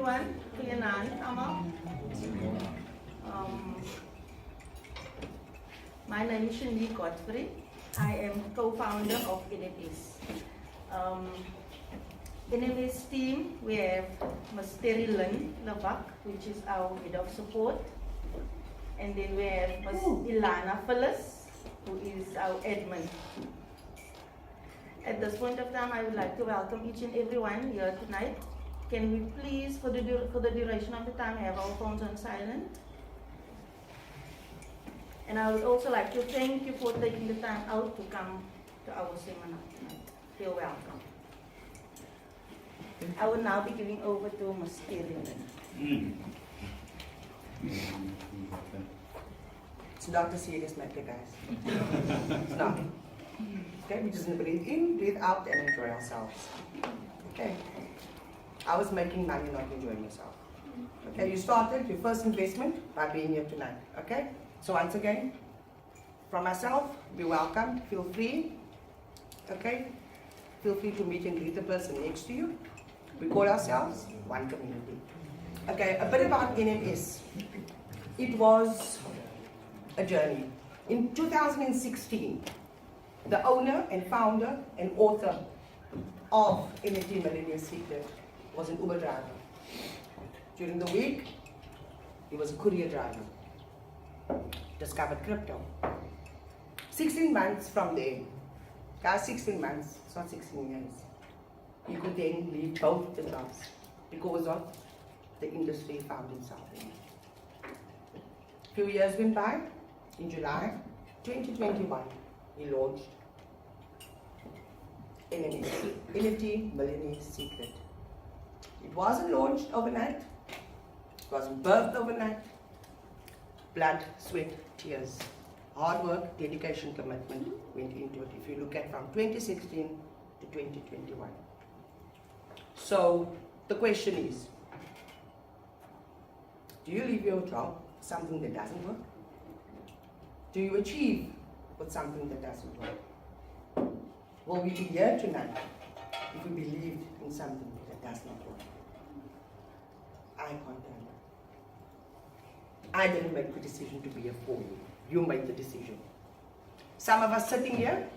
everyone. Goeienaand allemaal. My name is Shanique Godfrey. I am co-founder of NMS. NMS team, we have Ms. Terry Lynn Levak, which is our head of support. And then we have Ms. Ilana Phyllis, who is our admin. At this point of time, I would like to welcome each and everyone here tonight. Can we please, for the duration of the time, have our phones on silent? And I would also like to thank you for taking the time out to come to our seminar tonight. Feel welcome. I will now be giving over to Ms. Terry Lynn. It's not a serious matter, guys. It's not. Okay, we just breathe in, breathe out, and enjoy ourselves. Okay. I was making money, not enjoying yourself. Okay, you started your first investment by being here tonight. Okay? So once again, from myself, be welcomed, feel free. Okay? Feel free to meet and greet the person next to you. We call ourselves one community. Okay, a bit about NMS. It was a journey. In 2016, the owner and founder and author of NFT Millennium Secret was an Uber driver. During the week, he was a courier driver. Discovered crypto. 16 months from there, guys, 16 months, it's not 16 years. He could then leave both the jobs because of the industry he found himself in. A few years went by. In July 2021, he launched NMS, NFT Millennium Secret. It wasn't launched overnight. It wasn't birthed overnight. Blood, sweat, tears, hard work, dedication, commitment went into it. If you look at from 2016 to 2021. So the question is, do you leave your job for something that doesn't work? Do you achieve with something that doesn't work? Will we be here tonight if we believed in something that does not work? I can't tell you. I didn't make the decision to be here for you. You made the decision. Some of us sitting here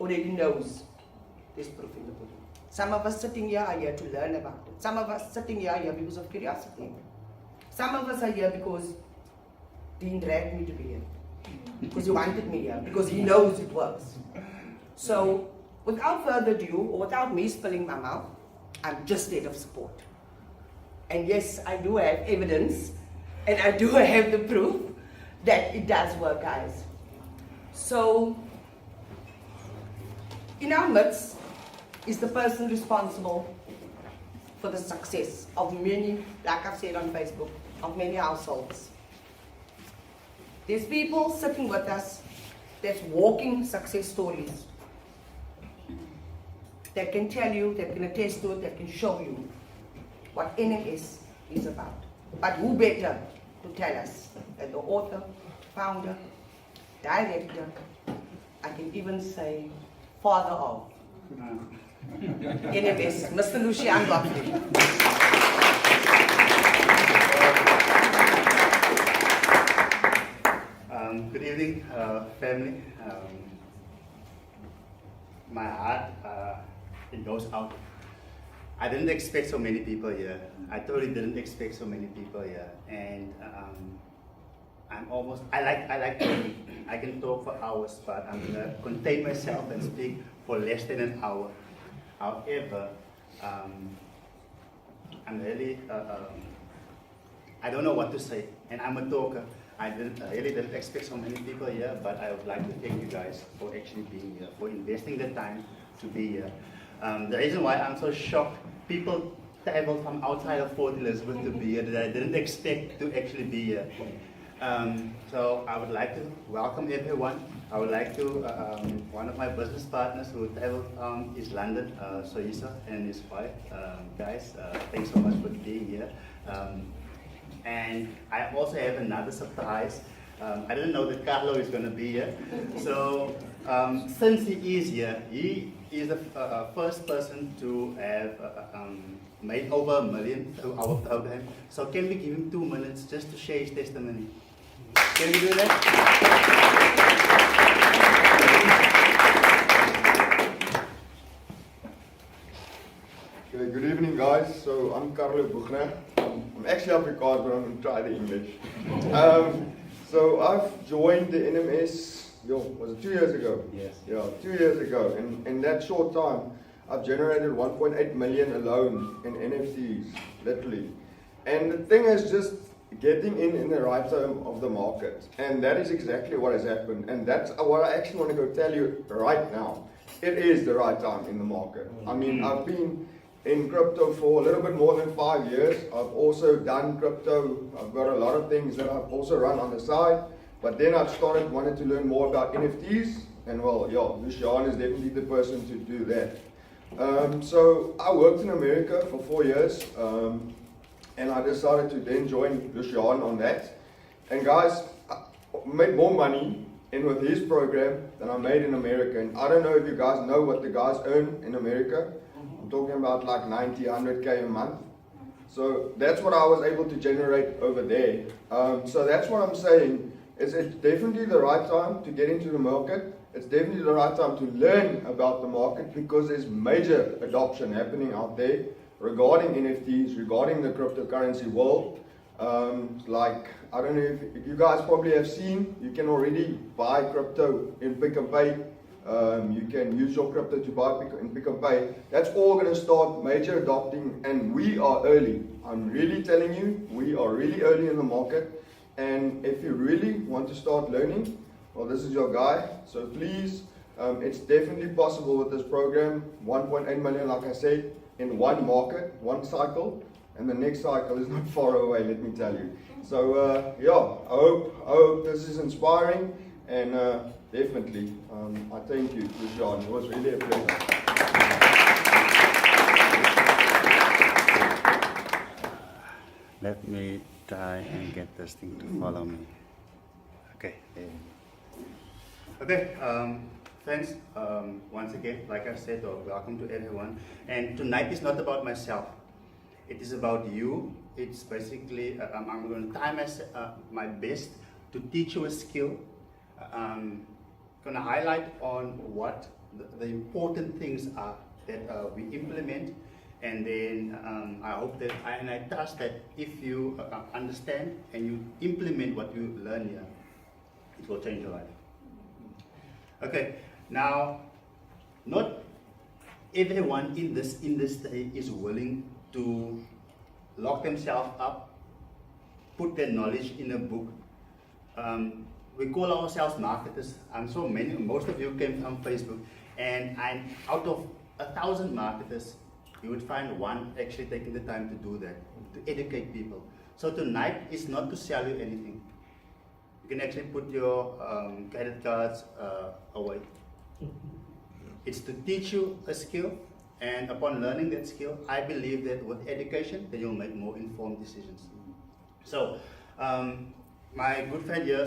already knows there's proof in the pudding. Some of us sitting here are here to learn about it. Some of us sitting here are here because of curiosity. Some of us are here because Dean dragged me to be here. Because he wanted me here. Because he knows it works. So, without further ado, or without me spilling my mouth, I'm just there of support. And yes, I do have evidence, and I do have the proof that it does work, guys. So, in our midst is the person responsible for the success of many, like I've said on Facebook, of many households. There's people sitting with us that's walking success stories that can tell you, that can attest to it, that can show you what NMS is about. But who better to tell us than the author, founder, director, I can even say father of NMS, Mr. Lucian Godfrey. Good evening, family. My heart, it goes out. I didn't expect so many people here. I totally didn't expect so many people here. And I like talking. I can talk for hours, but I'm gonna contain myself and speak for less than an hour. However, I'm really, I don't know what to say, and I'm a talker. I really didn't expect so many people here, but I would like to thank you guys for actually being here, for investing the time to be here. The reason why I'm so shocked, people traveled from outside of Port Elizabeth to be here, that I didn't expect to actually be here. So I would like to welcome everyone. I would like to, one of my business partners who traveled from East London, Soisa and his wife. Guys, thanks so much for being here. And I also have another surprise. I didn't know that Carlo is going to be here. So since he is here, he is the first person to have made over $1 million through our program. So can we give him 2 minutes just to share his testimony? Can we do that? Okay, good evening guys. So I'm Carlo Buchner. I'm actually Afrikaans, but I'm going to try the English. So I've joined the NMS, was it 2 years ago? Yes. Yeah, 2 years ago. And in that short time, I've generated 1.8 million alone in NFTs, literally. And the thing is just getting in the right time of the market. And that is exactly what has happened. And that's what I actually want to go tell you right now. It is the right time in the market. I mean, I've been in crypto for a little bit more than 5 years. I've also done crypto. I've got a lot of things that I've also run on the side. But then I've wanted to learn more about NFTs. And well, yeah, Lucian is definitely the person to do that. So I worked in America for 4 years. And I decided to then join Lucian on that. And guys, I made more money with his program than I made in America. And I don't know if you guys know what the guys earn in America. I'm talking about like 90, 100K a month. So that's what I was able to generate over there. So that's what I'm saying. It's definitely the right time to get into the market. It's definitely the right time to learn about the market because there's major adoption happening out there regarding NFTs, regarding the cryptocurrency world. Like, I don't know if you guys probably have seen, you can already buy crypto in Pick n Pay. You can use your crypto to buy in Pick n Pay. That's all going to start major adopting, and we are early. I'm really telling you, we are really early in the market. And if you really want to start learning, well, this is your guy. So please, it's definitely possible with this program. 1.8 million, like I said, in one market, one cycle, and the next cycle is not far away, let me tell you. So yeah, I hope this is inspiring, and definitely, I thank you, Lucian. It was really a pleasure. Let me try and get this thing to follow me. Okay. Okay. Thanks once again. Like I said, welcome to everyone. And tonight is not about myself. It is about you. It's basically I'm going to try my best to teach you a skill. Going to highlight on what the important things are that we implement. And then I hope that, and I trust that if you understand and you implement what you learn here, it will change your life. Okay, now, not everyone in this industry is willing to lock themselves up, put their knowledge in a book. We call ourselves marketers. Most of you came from Facebook, and out of 1,000 marketers, you would find one actually taking the time to do that, to educate people. So tonight is not to sell you anything. You can actually put your credit cards away. It's to teach you a skill, and upon learning that skill, I believe that with education, then you'll make more informed decisions. So, my good friend here,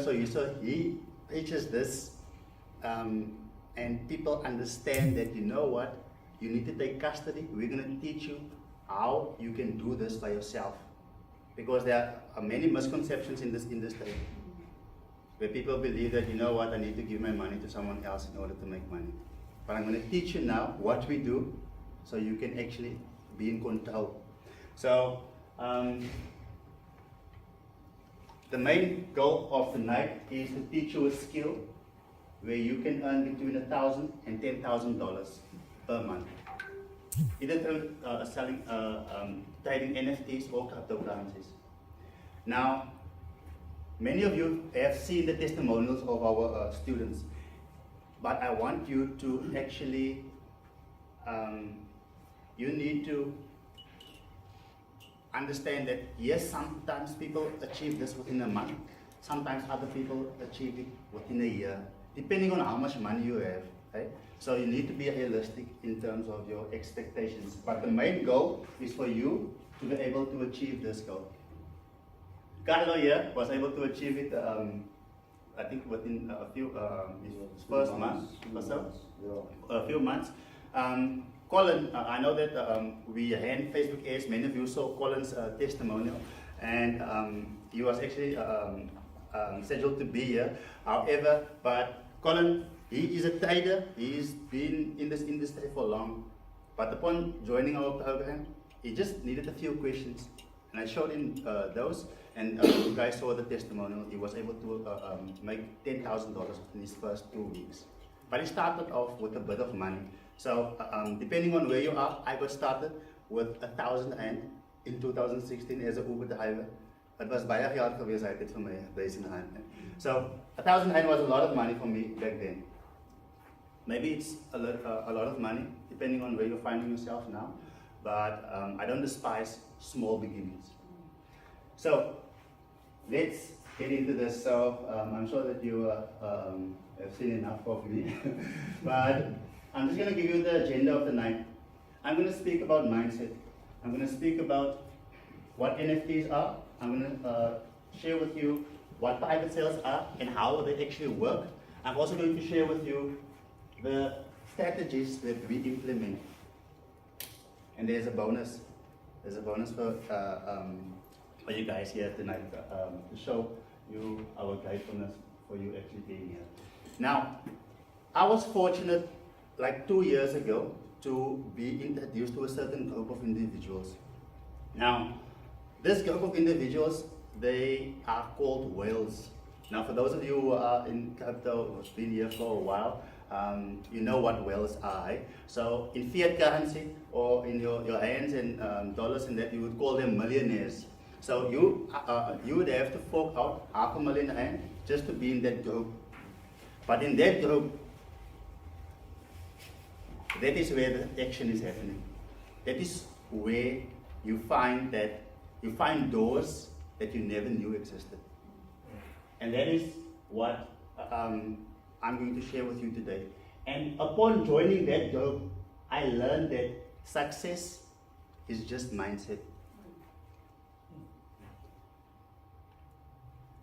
he preaches this, and people understand that, you know what, you need to take custody. We're going to teach you how you can do this by yourself. Because there are many misconceptions in this industry where people believe that, you know what, I need to give my money to someone else in order to make money. But I'm going to teach you now what we do so you can actually be in control. So, the main goal of tonight is to teach you a skill where you can earn between $1,000 and $10,000 per month, either through trading NFTs or cryptocurrencies. Now, many of you have seen the testimonials of our students, but I want you to actually, you need to understand that yes, sometimes people achieve this within a month, sometimes other people achieve it within a year, depending on how much money you have. Okay? So you need to be realistic in terms of your expectations. But the main goal is for you to be able to achieve this goal. Carlo here was able to achieve it I think within a few, his first month or so, Yeah. a few months. Colin, I know that we ran Facebook ads, many of you saw Colin's testimonial, and he was actually scheduled to be here. However, but Colin, he is a trader, he's been in this industry for long, but upon joining our program, he just needed a few questions, and I showed him those, and you guys saw the testimonial. He was able to make $10,000 in his first 2 weeks. But he started off with a bit of money. So depending on where you are, I got started with 1,000 rand in 2016 as a Uber driver. Het was baie geld geweest uit dit vir my, 1,000 rand. So 1,000 rand was a lot of money for me back then. Maybe it's a lot of money, depending on where you're finding yourself now. But I don't despise small beginnings. So let's get into this. So I'm sure that you have seen enough of me. But I'm just going to give you the agenda of the night. I'm going to speak about mindset. I'm going to speak about what NFTs are. I'm going to share with you what private sales are and how they actually work. I'm also going to share with you the strategies that we implement. And there's a bonus. There's a bonus for you guys here tonight to show you our gratefulness for you actually being here. Now, I was fortunate like 2 years ago to be introduced to a certain group of individuals. Now, this group of individuals, they are called whales. Now, for those of you who are in crypto, who've been here for a while, you know what whales are. Right? So, in fiat currency or in your hands and dollars and that, you would call them millionaires. So, you would have to fork out $500,000 rand just to be in that group. But in that group, that is where the action is happening. That is where you find doors that you never knew existed. And that is what I'm going to share with you today. And upon joining that group, I learned that success is just mindset.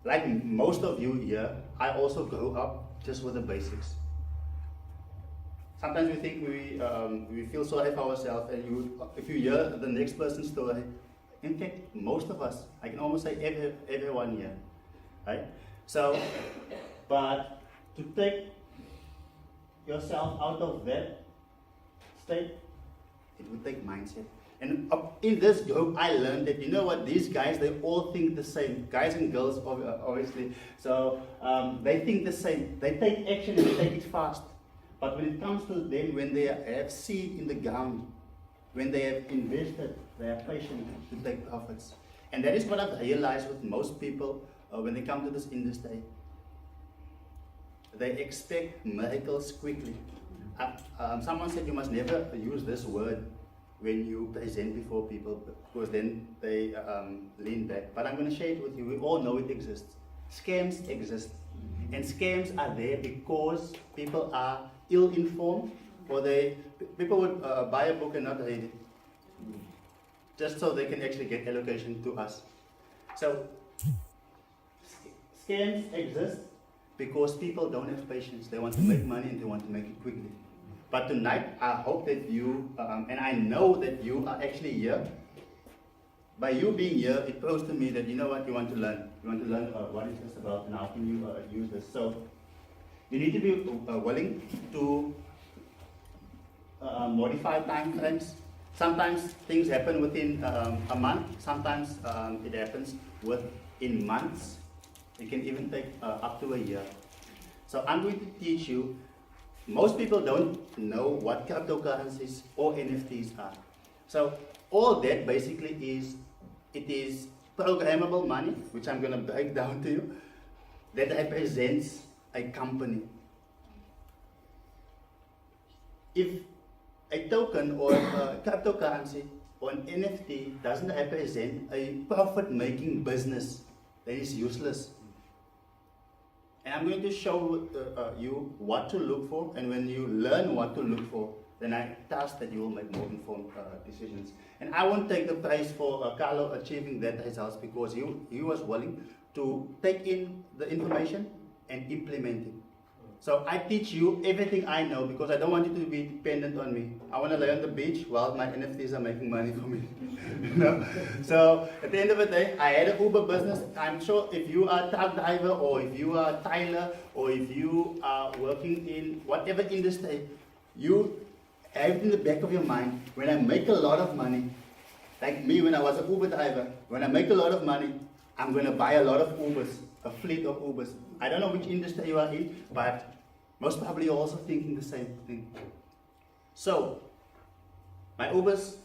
Like most of you here, I also grew up just with the basics. Sometimes we think we feel sorry for ourselves, and if you hear the next person's story, in fact, most of us, I can almost say everyone here, right? So, but to take yourself out of that state, it would take mindset. And in this group, I learned that, you know what, these guys, they all think the same. Guys and girls, obviously. So they think the same. They take action and they take it fast. But when it comes to them, when they have seed in the ground, when they have invested, they are patient to take profits. And that is what I've realized with most people when they come to this industry. They expect miracles quickly. Someone said you must never use this word when you present before people, because then they lean back. But I'm going to share it with you. We all know it exists. Scams exist. And scams are there because people are ill-informed, or people would buy a book and not read it, just so they can actually get allocation to us. So scams exist because people don't have patience. They want to make money and they want to make it quickly. But tonight, I hope that you, and I know that you are actually here. By you being here, it proves to me that you know what you want to learn. You want to learn what is this about and how can you use this. So you need to be willing to modify time frames. Sometimes things happen within a month. Sometimes it happens within months. It can even take up to a year. So I'm going to teach you. Most people don't know what cryptocurrencies or NFTs are. So all that basically it is programmable money, which I'm going to break down to you, that represents a company. If a token or a cryptocurrency or an NFT doesn't represent a profit-making business, then it's useless. And I'm going to show you what to look for, and when you learn what to look for, then I trust that you will make more informed decisions. And I won't take the praise for Carlo achieving that results, because he was willing to take in the information and implementing. So I teach you everything I know because I don't want you to be dependent on me. I want to lay on the beach while my NFTs are making money for me. You know? So at the end of the day, I had an Uber business. I'm sure if you are a truck driver or if you are a Tyler or if you are working in whatever industry, you have it in the back of your mind, when I make a lot of money, like me when I was an Uber driver, when I make a lot of money, I'm going to buy a lot of Ubers, a fleet of Ubers. I don't know which industry you are in, but most probably you're also thinking the same thing. So, my Ubers,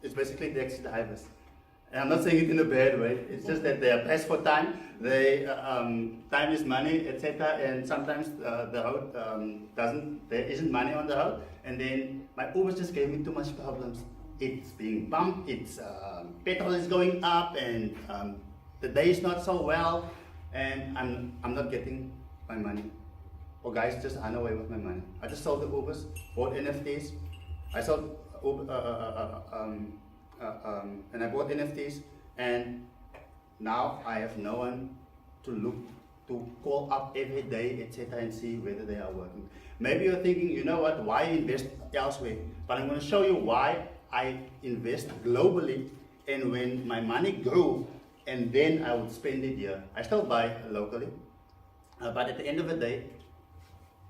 it's basically taxi drivers. And I'm not saying it in a bad way, it's just that they are pressed for time, time is money, etc. And sometimes the road there isn't money on the road, and then my Ubers just gave me too much problems. It's being bumped, petrol is going up, and the day is not so well, and I'm not getting my money. Or guys just run away with my money. I just sold the Ubers, bought NFTs. I sold and I bought NFTs, and now I have no one to call up every day, etc., and see whether they are working. Maybe you're thinking, you know what, why invest elsewhere? But I'm going to show you why I invest globally, and when my money grew, and then I would spend it here. I still buy locally, but at the end of the day,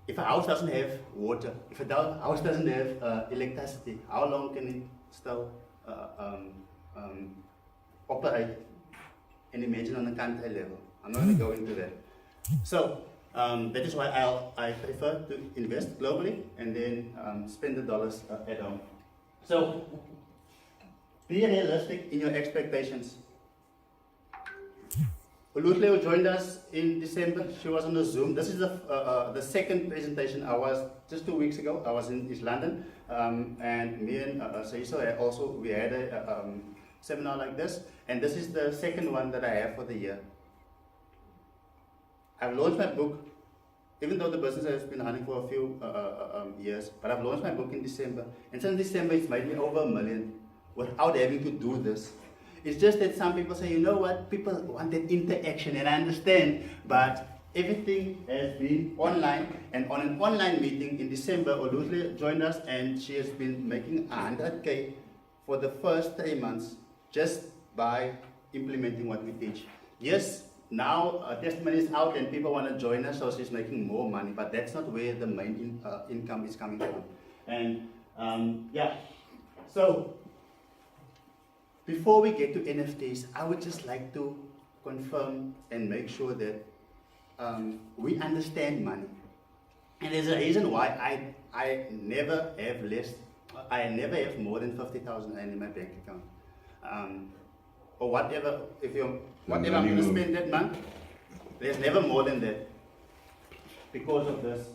if a house doesn't have water, if a house doesn't have electricity, how long can it still operate? And imagine on a country level. I'm not going to go into that. So that is why I prefer to invest globally and then spend the dollars at home. So be realistic in your expectations. Ulutleo joined us in December. She was on the Zoom. This is the second presentation. I was just 2 weeks ago. I was in East London, and me and Saiso we had a seminar like this, and this is the second one that I have for the year. I've launched my book, even though the business has been running for a few years, but I've launched my book in December, and since December it's made me over $1 million without having to do this. It's just that some people say, you know what, people want that interaction, and I understand, but everything has been online, and on an online meeting in December, Olutle joined us, and she has been making 100K for the first 3 months just by implementing what we teach. Yes, now testimony is out and people want to join us, so she's making more money, but that's not where the main income is coming from. And yeah, so before we get to NFTs, I would just like to confirm and make sure that we understand money. And there's a reason why I never have more than 50,000 Rand in my bank account. Or whatever, whatever I'm going to spend that month, there's never more than that. Because of this.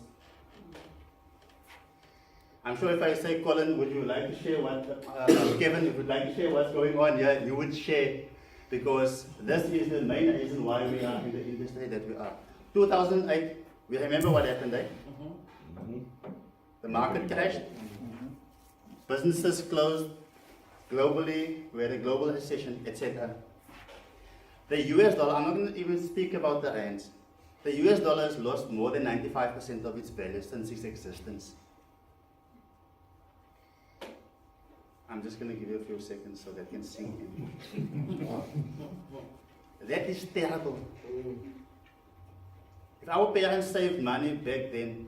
I'm sure if I say, Colin, would you like to share what, Kevin, if you'd like to share what's going on here, you would share. Because this is the main reason why we are in the industry that we are. 2008, we remember what happened, right? The market crashed. Businesses closed. Globally, we had a global recession, etc. The US dollar, I'm not going to even speak about the rands. The US dollar has lost more than 95% of its value since its existence. I'm just going to give you a few seconds so that can sink in. That is terrible. If our parents saved money back then,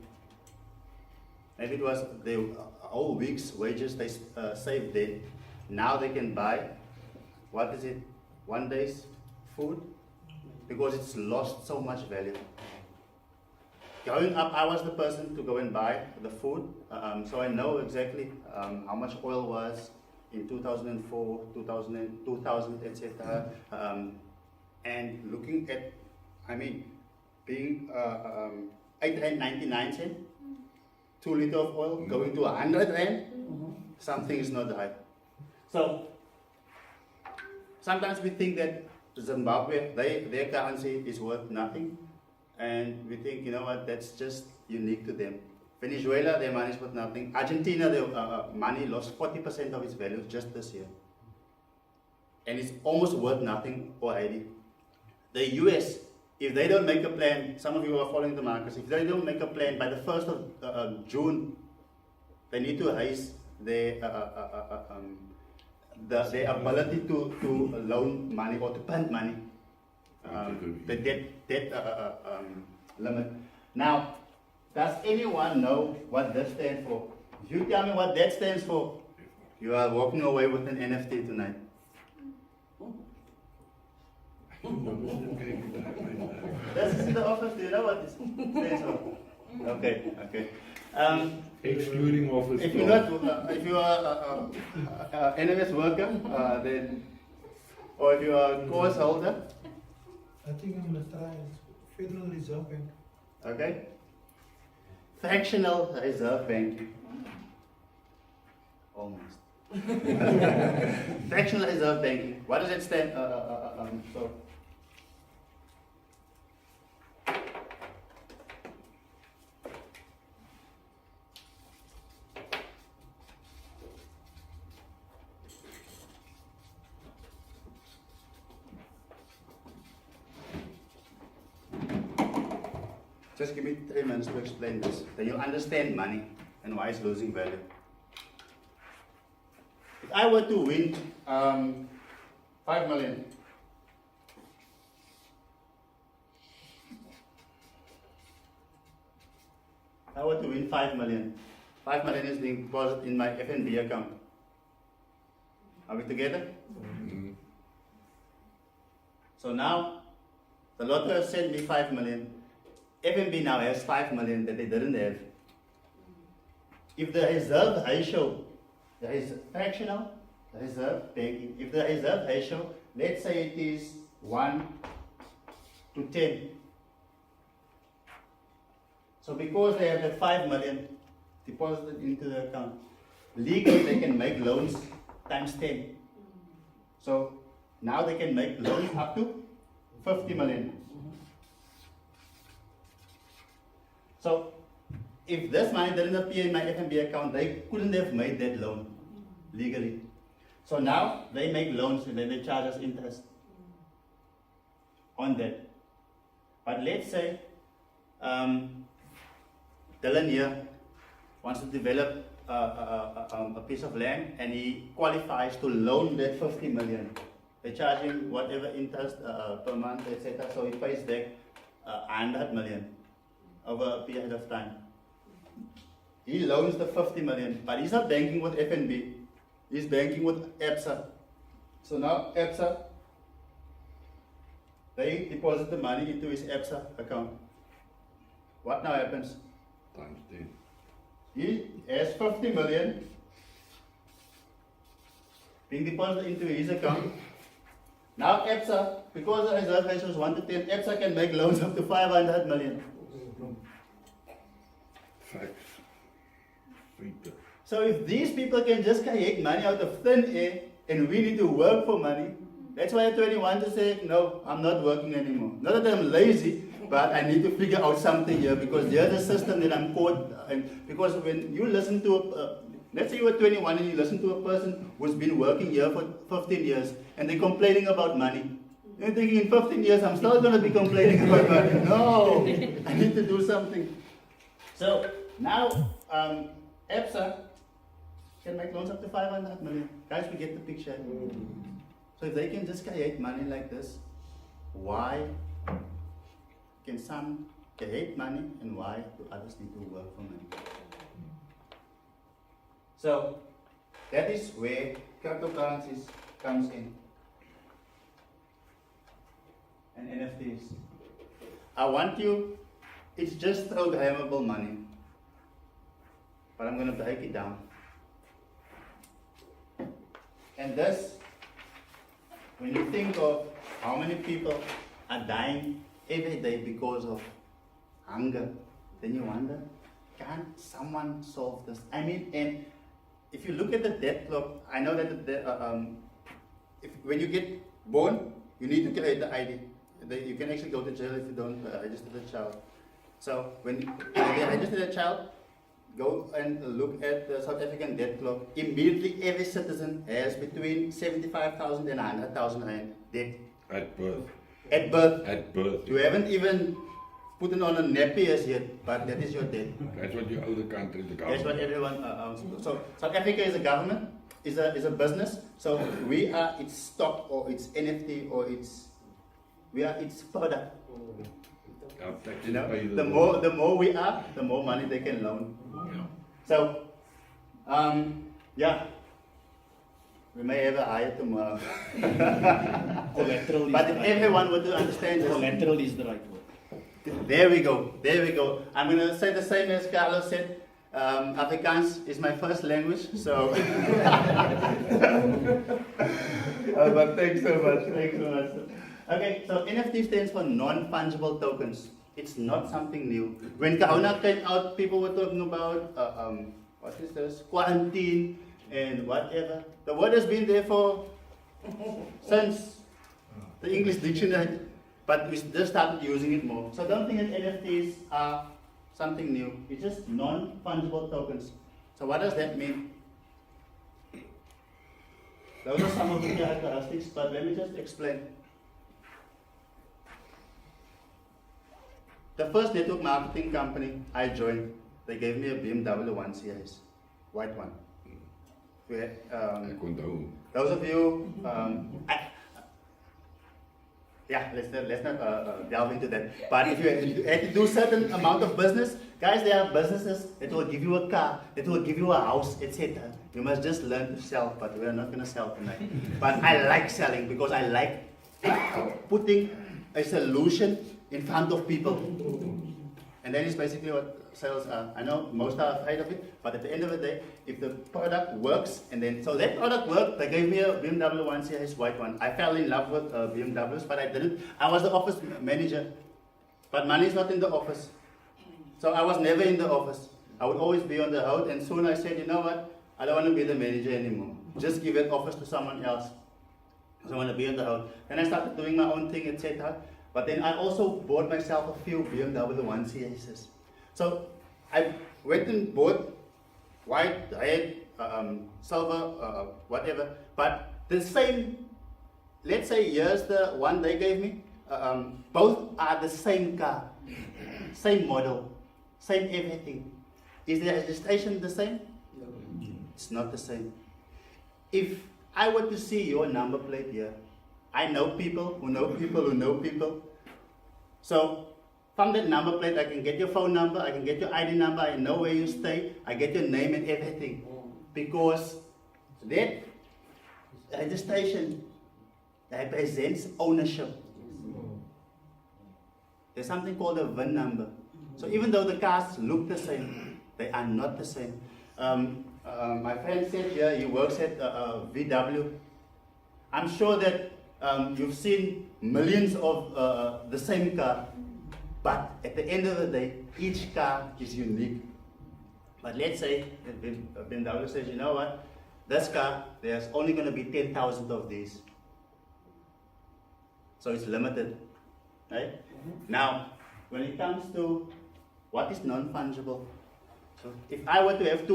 maybe it was their whole week's wages they saved then, now they can buy, what is it, 1 day's food? Because it's lost so much value. Growing up, I was the person to go and buy the food, so I know exactly how much oil was in 2004, 2000, etc. And looking at, being 8 Rand 99 cents, 2 liters of oil going to 100 Rand, something is not right. So, sometimes we think that Zimbabwe, their currency is worth nothing, and we think, you know what, that's just unique to them. Venezuela, their money is worth nothing. Argentina, their money lost 40% of its value just this year. And it's almost worth nothing already. The US if they don't make a plan, some of you are following the markets, if they don't make a plan by the 1st of June, they need to raise their ability to loan money or to punt money, the debt limit. Now, does anyone know what that stands for? If you tell me what that stands for, you are walking away with an NFT tonight. This is in the office. Do you know what this stands for? Okay, okay. Excluding office If you're staff. not, if you are an NMS worker, then, or if you are a course holder, I think I'm gonna try Federal Reserve Bank. okay. Fractional reserve banking. Almost. Fractional reserve banking. What does it stand? So. Just give me 3 minutes to explain this. Then you'll understand money and why it's losing value. If I were to win 5 million, if I were to win 5 million, 5 million is being deposited in my FNB account. Are we together? Mm. So now, the lotto has sent me 5 million. FNB now has 5 million that they didn't have. If the reserve ratio, there is fractional reserve banking, if the reserve ratio, let's say it is 1 to 10. So because they have that 5 million deposited into the account, legally they can make loans times 10. So now they can make loans up to 50 million. So if this money didn't appear in my FNB account, they couldn't have made that loan legally. So now they make loans and then they charge us interest on that. But let's say Dylan here wants to develop a piece of land and he qualifies to loan that 50 million. They charge him whatever interest per month, etc. So he pays back 100 million over a period of time. He loans the 50 million, but he's not banking with FNB. He's banking with ABSA. So now ABSA, they deposit the money into his ABSA account. What now happens? Times 10. He has 50 million being deposited into his account. Now ABSA, because the reserve ratio is 1 to 10, ABSA can make loans up to 500 million. Facts. Freak. So if these people can just create money out of thin air and we need to work for money, that's why at 21 to say, no, I'm not working anymore. Not that I'm lazy, but I need to figure out something here because there's a system that I'm caught. And because when you listen to let's say you were 21 and you listen to a person who's been working here for 15 years and they're complaining about money. You're thinking in 15 years I'm still going to be complaining about money. No, I need to do something. So now ABSA can make loans up to 500 million. Guys, we get the picture. So if they can just create money like this, why can some create money and why do others need to work for money? So that is where cryptocurrencies comes in and NFTs. I want you, it's just programmable money, but I'm going to break it down. And this, when you think of how many people are dying every day because of hunger, then you wonder, can someone solve this? I mean, and if you look at the death clock, I know that when you get born, you need to create the ID. You can actually go to jail if you don't register the child. So when they register the child, go and look at the South African debt clock. Immediately, every citizen has between 75,000 and 100,000 rand debt. At birth. At birth. At birth. You haven't even put it on a nappy as yet, but that is your death. That's what you owe the country, the That's what government. everyone owns. So South Africa is a government, is a business. So we are its stock or its NFT or we are its product. Our taxes You know, pay the more we are, the more money they can loan. Yeah. So, yeah, we may have a hire tomorrow. Collateral is But the if right everyone word. were to understand this, Collateral is the right word. there we go, there we go. I'm going to say the same as Carlos said. Afrikaans is my first language, so. But thanks so much, thanks so much. Okay, so NFT stands for non-fungible tokens. It's not something new. When Corona came out, people were talking about, what is this, quarantine and whatever. The word has been there for, since the English dictionary, but we just started using it more. So don't think that NFTs are something new. It's just non-fungible tokens. So what does that mean? Those are some of the characteristics, but let me just explain. The first network marketing company I joined, they gave me a BMW 1 Series, white one. Ek onthou. Those of you, let's not delve into that. But if you had to do certain amount of business, guys, there are businesses that will give you a car, that will give you a house, etc. You must just learn to sell, but we are not going to sell tonight. But I like selling because I like putting a solution in front of people. And that is basically what sales are. I know most are afraid of it, but at the end of the day, if the product works, and then, so that product worked, they gave me a BMW 1 Series white one. I fell in love with BMWs, but I didn't. I was the office manager, but money is not in the office. So I was never in the office. I would always be on the road, and soon I said, you know what, I don't want to be the manager anymore. Just give that office to someone else. So I want to be on the road. Then I started doing my own thing, etc. But then I also bought myself a few BMW 1 Series. So I went and bought white, red, silver, whatever. But the same, let's say here's the one they gave me. Both are the same car, same model, same everything. Is the registration the same? No. It's not the same. If I were to see your number plate here, I know people who know people who know people. So from that number plate, I can get your phone number, I can get your ID number, I know where you stay, I get your name and everything. Because that registration represents ownership. There's something called a VIN number. So even though the cars look the same, they are not the same. My friend said here, he works at VW. I'm sure that you've seen millions of the same car, but at the end of the day, each car is unique. But let's say that BMW says, you know what, this car, there's only going to be 10,000 of these. So it's limited, right? Now, when it comes to what is non-fungible, so if I were to have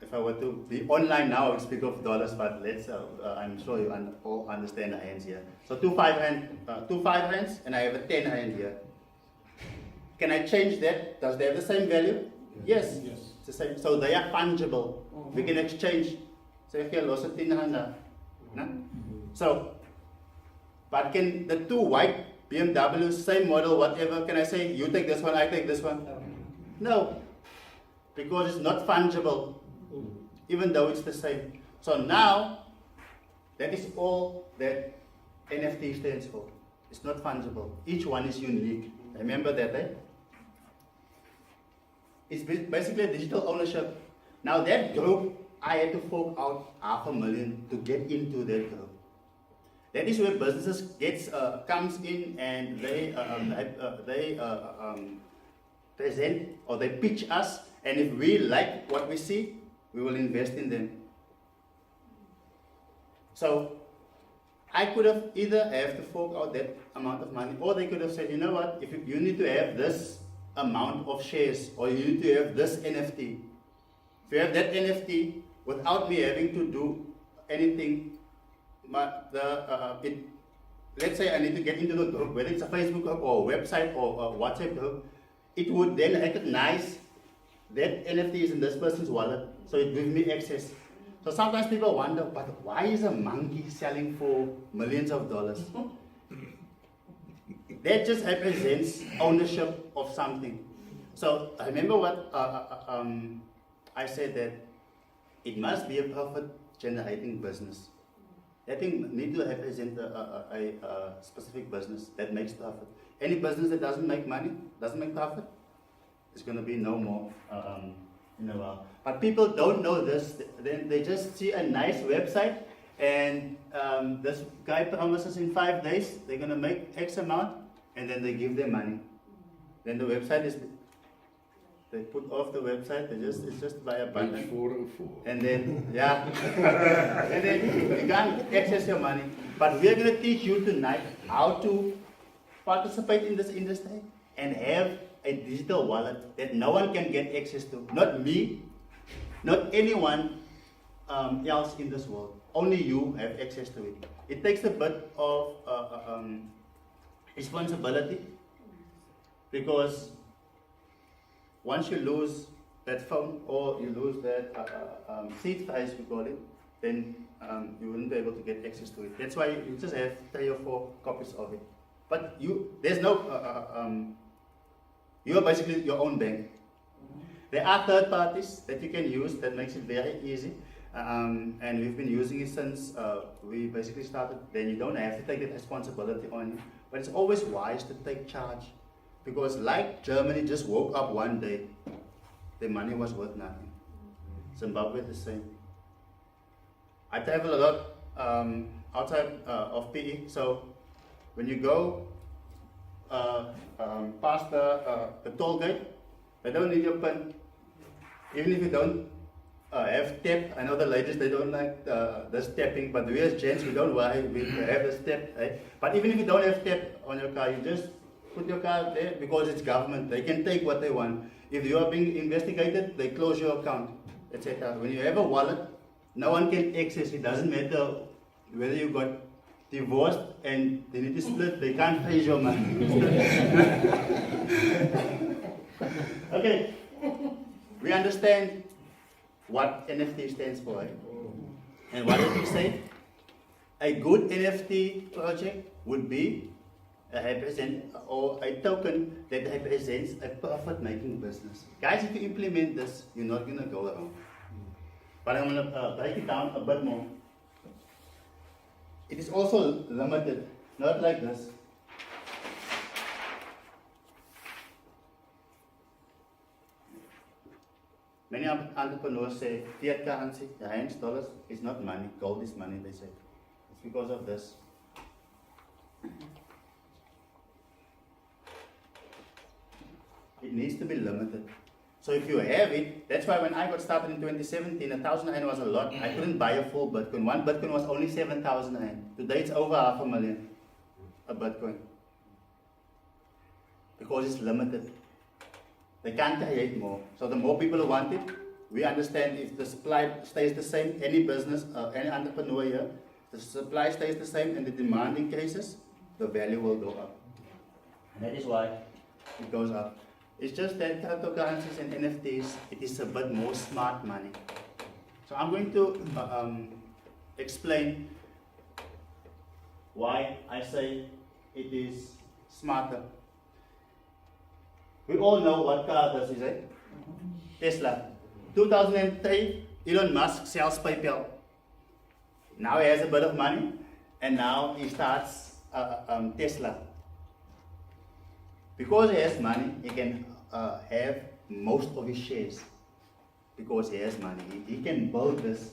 if I were to be online now, I would speak of dollars, but let's, I'm sure you all understand the hands here. So two five hands, and I have a 10 hand here. Can I change that? Does they have the same value? Yes. It's the same. So they are fungible. We can exchange. Say, okay, los 10 handa. So, but can the two white BMWs, same model, whatever, can I say, you take this one, I take this one? No, because it's not fungible, even though it's the same. So now, that is all that NFT stands for. It's not fungible. Each one is unique. Remember that, eh? It's basically a digital ownership. Now that group, I had to fork out $500,000 to get into that group. That is where businesses comes in and they present or they pitch us, and if we like what we see, we will invest in them. So I could have either have to fork out that amount of money, or they could have said, you know what, if you need to have this amount of shares, or you need to have this NFT. If you have that NFT without me having to do anything, let's say I need to get into the group, whether it's a Facebook group or a website or a WhatsApp group, it would then recognize that NFT is in this person's wallet, so it gives me access. So sometimes people wonder, but why is a monkey selling for millions of dollars? That just represents ownership of something. So I remember what I said, that it must be a profit-generating business. That thing needs to represent a specific business that makes profit. Any business that doesn't make money, doesn't make profit, is going to be no more in a while. But people don't know this. Then they just see a nice website, and this guy promises in 5 days they're going to make X amount, and then they give their money. Then the website is, they put off the website. It's just by a button. Page 404. And then, yeah, and then you can't access your money. But we are going to teach you tonight how to participate in this industry and have a digital wallet that no one can get access to. Not me, not anyone else in this world. Only you have access to it. It takes a bit of responsibility, because once you lose that phone or you lose that seed phrase, we call it, then you wouldn't be able to get access to it. That's why you just have 3 or 4 copies of it. But there's no, you are basically your own bank. There are third parties that you can use that makes it very easy. And we've been using it since we basically started. Then you don't have to take that responsibility on you. But it's always wise to take charge. Because like Germany just woke up one day, their money was worth nothing. Zimbabwe the same. I travel a lot outside of PE, so when you go past the toll gate, they don't need your PIN. Even if you don't have tap, I know the ladies, they don't like this tapping, but we as gents, we don't worry, we have this tap, right? But even if you don't have tap on your car, you just put your car there, because it's government. They can take what they want. If you are being investigated, they close your account, etc. When you have a wallet, no one can access it. Doesn't matter whether you got divorced and they need to split, they can't trace your money. Okay, we understand what NFT stands for, right? And what did we say? A good NFT project would be a token that represents a profit-making business. Guys, if you implement this, you're not going to go around. But I'm going to break it down a bit more. It is also limited, not like this. Many entrepreneurs say fiat currency, rands, dollars, is not money. Gold is money, they say. It's because of this. It needs to be limited. So if you have it, that's why when I got started in 2017, 1,000 rand was a lot. I couldn't buy a full Bitcoin. One Bitcoin was only 7,000 rand. Today it's over 500,000 a Bitcoin. Because it's limited. They can't create more. So the more people who want it, we understand if the supply stays the same, any business, any entrepreneur here, the supply stays the same and the demand increases, the value will go up. And that is why it goes up. It's just that cryptocurrencies and NFTs, it is a bit more smart money. So I'm going to explain why I say it is smarter. We all know what car this is, right? Tesla. 2003, Elon Musk sells PayPal. Now he has a bit of money, and now he starts Tesla. Because he has money, he can have most of his shares. Because he has money, he can build this.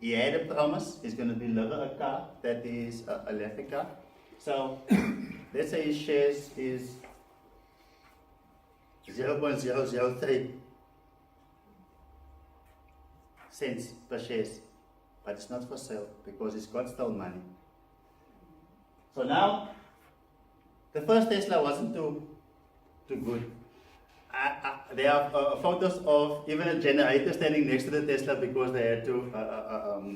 He had a promise, he's going to deliver a car that is an electric car. So, let's say his shares is 0.003 cents per shares, but it's not for sale because it's got still money. So now, the first Tesla wasn't too good. There are photos of even a generator standing next to the Tesla because they had to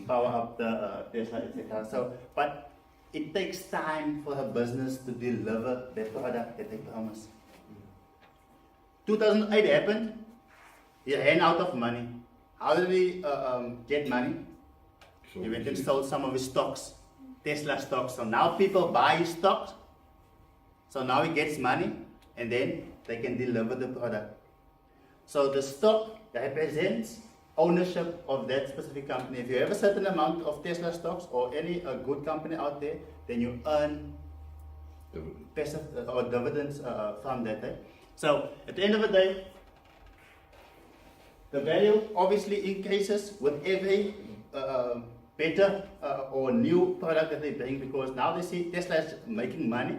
power up the Tesla, etc. So, but it takes time for a business to deliver the product that they promise. 2008 happened, he ran out of money. How did he get money? He went and sold some of his stocks, Tesla stocks. So now people buy his stocks. So now he gets money and then they can deliver the product. So the stock represents ownership of that specific company. If you have a certain amount of Tesla stocks or any good company out there, then you earn passive or dividends from that. So at the end of the day, the value obviously increases with every better or new product that they bring, because now they see Tesla is making money,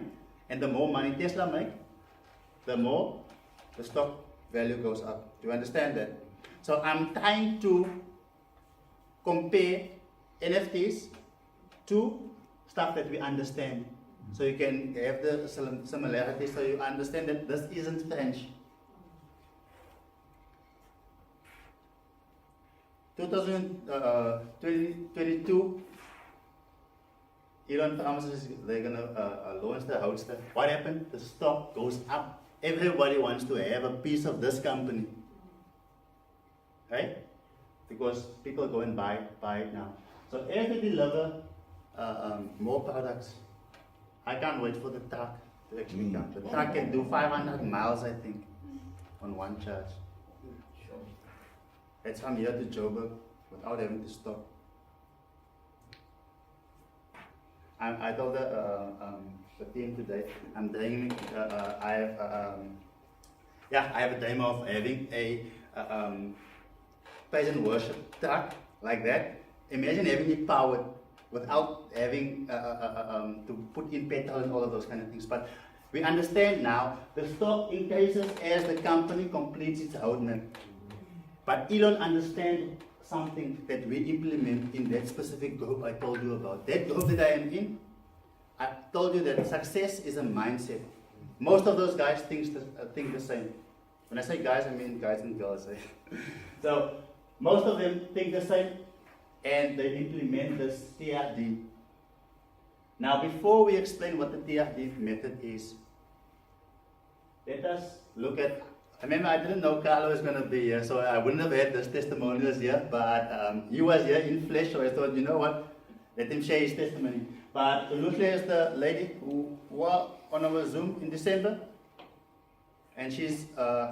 and the more money Tesla make, the more the stock value goes up. Do you understand that? So I'm trying to compare NFTs to stuff that we understand. So you can have the similarities, so you understand that this isn't French. 2022, Elon promises they're gonna launch the Roadster. What happened? The stock goes up. Everybody wants to have a piece of this company, right? Because people go and buy it now. So as they deliver more products, I can't wait for the truck to actually come. The truck can do 500 miles, I think, on one charge. It's from here to Joburg without having to stop. I told the team today, I'm dreaming. I have a dream of having a praise and worship truck like that. Imagine having it powered without having to put in petrol and all of those kind of things. But we understand now the stock increases as the company completes its roadmap. But Elon understands something that we implement in that specific group I told you about. That group that I am in, I told you that success is a mindset. Most of those guys think the same. When I say guys, I mean guys and girls. So most of them think the same, and they implement this TRD. Now, before we explain what the TRD method is, let us look at. Remember, I didn't know Carlo was going to be here, so I wouldn't have had this testimonials here, but he was here in flesh, so I thought, you know what, let him share his testimony. But Lucia is the lady who was on our Zoom in December, and she's, I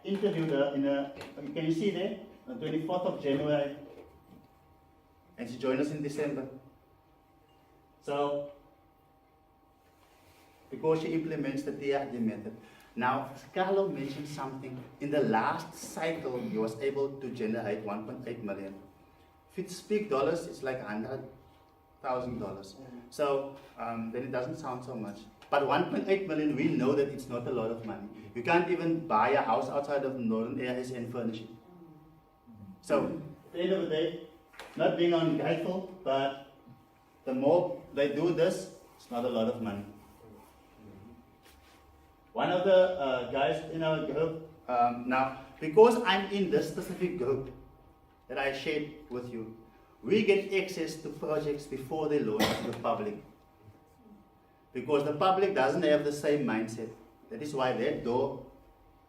interviewed her can you see there, on 24th of January, and she joined us in December. So, because she implements the TRD method. Now, Carlo mentioned something. In the last cycle, he was able to generate 1.8 million. If you speak dollars, it's like $100,000. So, then it doesn't sound so much. But 1.8 million, we know that it's not a lot of money. You can't even buy a house outside of the northern areas and furnish it. So, at the end of the day, not being ungrateful, but the more they do this, it's not a lot of money. One of the guys in our group, now, because I'm in this specific group that I shared with you, we get access to projects before they launch to the public. Because the public doesn't have the same mindset. That is why their door,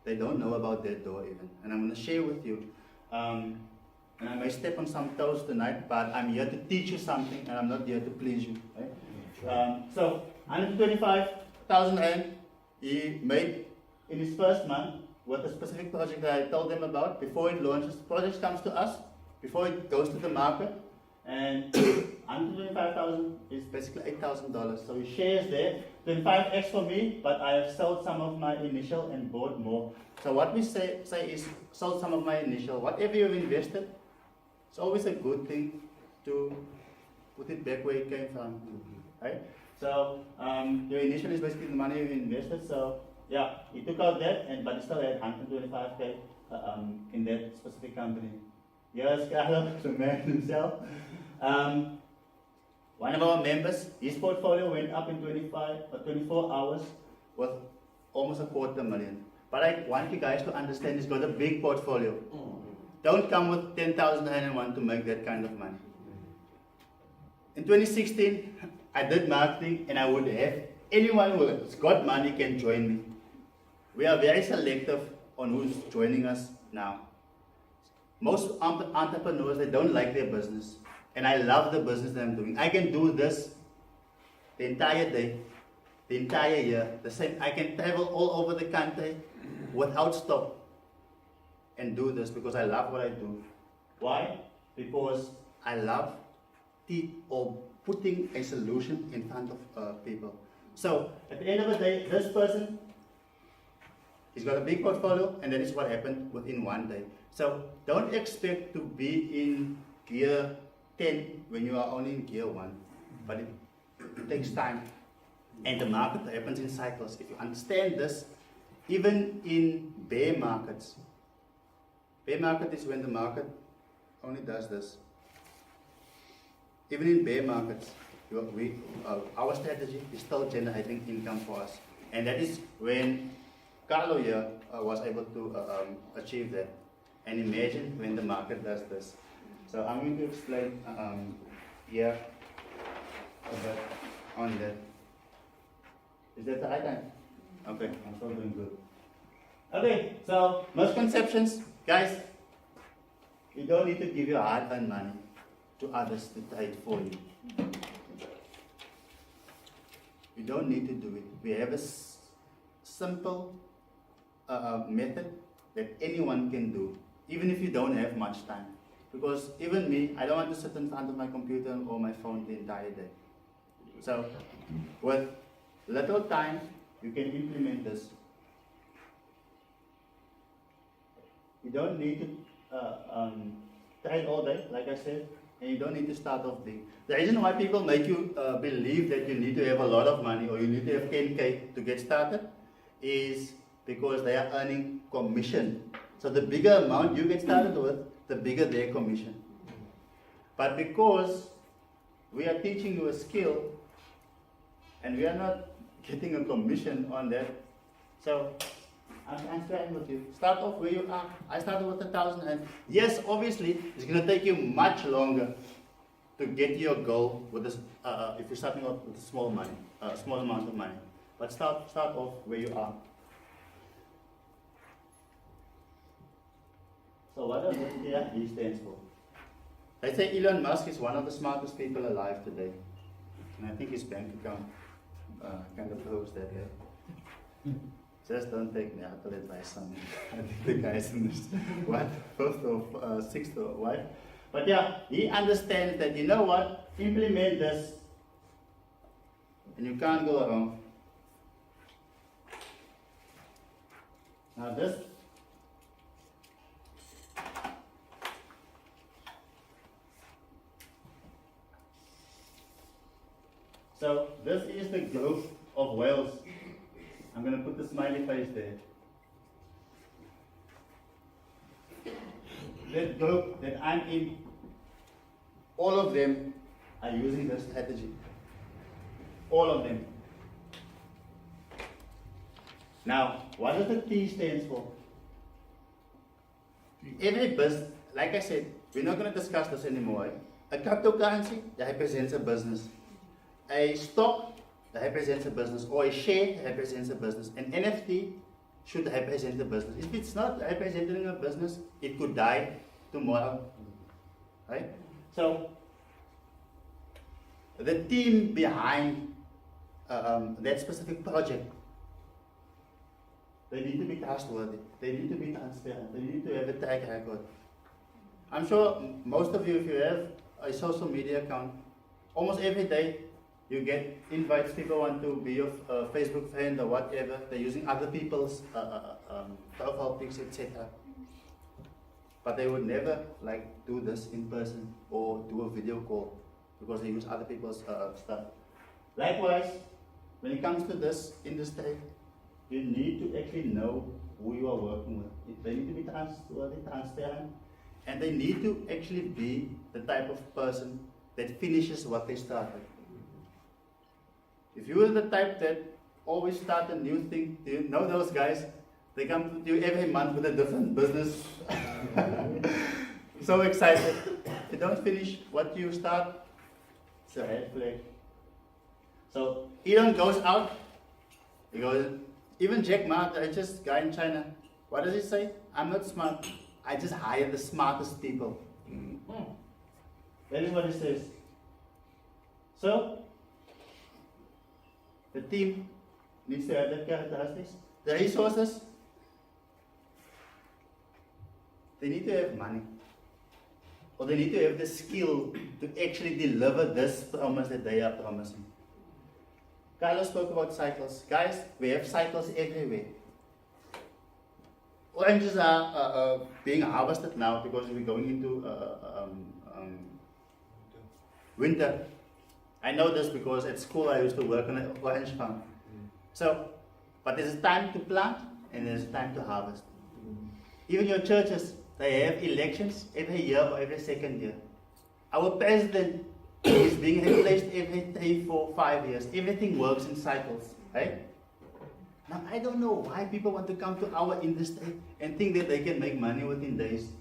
they don't know about their door even. And I'm going to share with you. And I may step on some toes tonight, but I'm here to teach you something, and I'm not here to please you. Right? So, 125,000 Rand he made in his first month with a specific project that I told them about. Before it launches, the project comes to us, before it goes to the market, and 125,000 is basically $8,000. So he shares there, 25x for me, but I have sold some of my initial and bought more. So what we say is, sold some of my initial. Whatever you've invested, it's always a good thing to put it back where it came from, right? So your initial is basically the money you invested. So yeah, he took out that, but he still had 125k in that specific company. Here's Carlo, the man himself. One of our members, his portfolio went up in 24 hours with almost $250,000. But I want you guys to understand he's got a big portfolio. Don't come with 10,000 and want to make that kind of money. in 2016, I did marketing and I would have anyone who has got money can join me. We are very selective on who's joining us now. Most entrepreneurs, they don't like their business. And I love the business that I'm doing. I can do this the entire day, the entire year, the same. I can travel all over the country without stop and do this because I love what I do. Why? Because I love putting a solution in front of people. So at the end of the day, this person, he's got a big portfolio, and that is what happened within one day. So don't expect to be in gear 10 when you are only in gear 1, but it takes time. And the market happens in cycles. If you understand this, even in bear markets is when the market only does this. Even in bear markets, our strategy is still generating income for us. And that is when Carlo here was able to achieve that. And imagine when the market does this. So I'm going to explain here a bit on that. Is that the right time? Okay, I'm still doing good. Okay, so misconceptions. Guys, you don't need to give your hard-earned money to others to trade for you. You don't need to do it. We have a simple method that anyone can do, even if you don't have much time. Because even me, I don't want to sit in front of my computer or my phone the entire day. So, with little time, you can implement this. You don't need to trade all day, like I said, and you don't need to start off big. The reason why people make you believe that you need to have a lot of money or you need to have 10K to get started is because they are earning commission. So the bigger amount you get started with, the bigger their commission. But because we are teaching you a skill and we are not getting a commission on that, so I'm sharing with you. Start off where you are. I started with 1,000, and yes, obviously, it's going to take you much longer to get your goal with this. If you're starting off with small money, small amount of money. But start off where you are. So what does he stands for? They say Elon Musk is one of the smartest people alive today, and I think his bank account kind of proves that. Yeah? Just don't take medical advice on me. I think the guys in this, what, 5th or 6th or what? But yeah, he understands that, you know what, implement this, and you can't go wrong. Now this, so this is the growth of whales. I'm going to put the smiley face there. That group that I'm in, all of them are using this strategy. All of them. Now, what does the T stands for? Every business, like I said, we're not going to discuss this anymore. A cryptocurrency that represents a business. A stock that represents a business, or a share that represents a business. An NFT should represent a business. If it's not representing a business, it could die tomorrow. Right? So, the team behind that specific project, they need to be trustworthy. They need to be transparent. They need to have a track record. I'm sure most of you, if you have a social media account, almost every day you get invites, people want to be your Facebook friend or whatever. They're using other people's profile pics, etc. But they would never do this in person or do a video call because they use other people's stuff. Likewise, when it comes to this industry, you need to actually know who you are working with. They need to be trustworthy, transparent, and they need to actually be the type of person that finishes what they started. If you are the type that always start a new thing, do you know those guys? They come to you every month with a different business. So excited. If you don't finish what you start, It's a red flag. So Elon goes out, he goes, even Jack Ma, the richest guy in China, what does he say? I'm not smart, I just hire the smartest people. That is what he says. So, the team needs to have that characteristics. The resources, they need to have money. Or they need to have the skill to actually deliver this promise that they are promising. Carlos spoke about cycles. Guys, we have cycles everywhere. Oranges are being harvested now because we're going into winter. I know this because at school I used to work on an orange farm. So, but there's a time to plant and there's a time to harvest. Even your churches, they have elections every year or every second year. Our president is being replaced every 3, 4, 5 years. Everything works in cycles, right? Now, I don't know why people want to come to our industry and think that they can make money within days.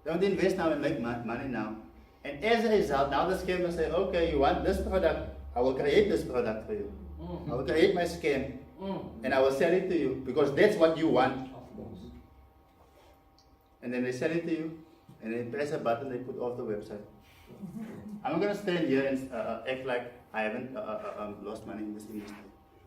They want to invest now and make money now. And as a result, now the scam will say, okay, you want this product, I will create this product for you. I will create my scam and I will sell it to you because that's what you want. And then they sell it to you and then press a button, they put off the website. I'm not going to stand here and act like I haven't lost money in this industry.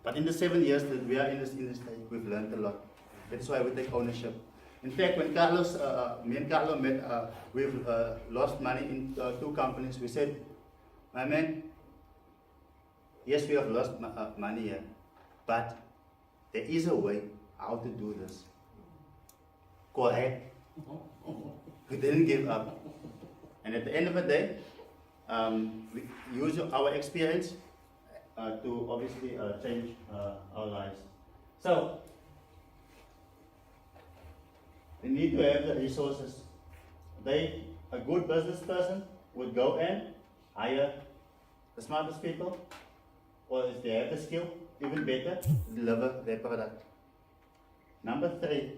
But in the 7 years that we are in this industry, we've learned a lot. That's why we take ownership. In fact, when me and Carlos met, we've lost money in 2 companies. We said, my man, yes, we have lost money here, but there is a way how to do this. Correct. We didn't give up. And at the end of the day, we use our experience to obviously change our lives. So, they need to have the resources. A good business person would go and hire the smartest people, or if they have the skill, even better, deliver their product. Number 3,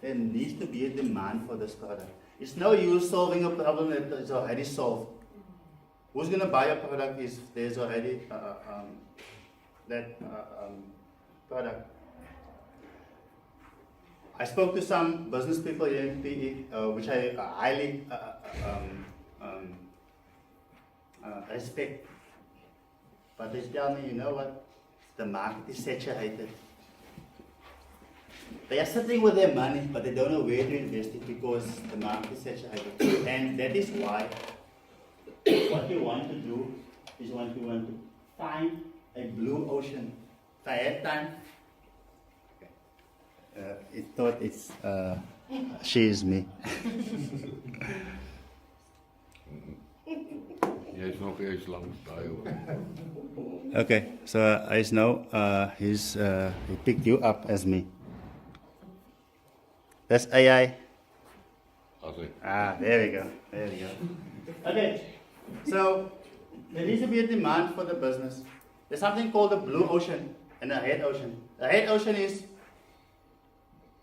there needs to be a demand for this product. It's no use solving a problem that is already solved. Who's going to buy a product if there's already that product? I spoke to some business people here in PE, which I highly respect. But they tell me, you know what? The market is saturated. They are sitting with their money, but they don't know where to invest it because the market is saturated. And that is why what you want to do is you want to find a blue ocean. If I had time, it thought it's she is me. Jy is nog eens langs daai hoor. Okay, so I know he picked you up as me. That's AI. As hy There we go. There we go. Okay, so there needs to be a demand for the business. There's something called the blue ocean and the red ocean. The red ocean is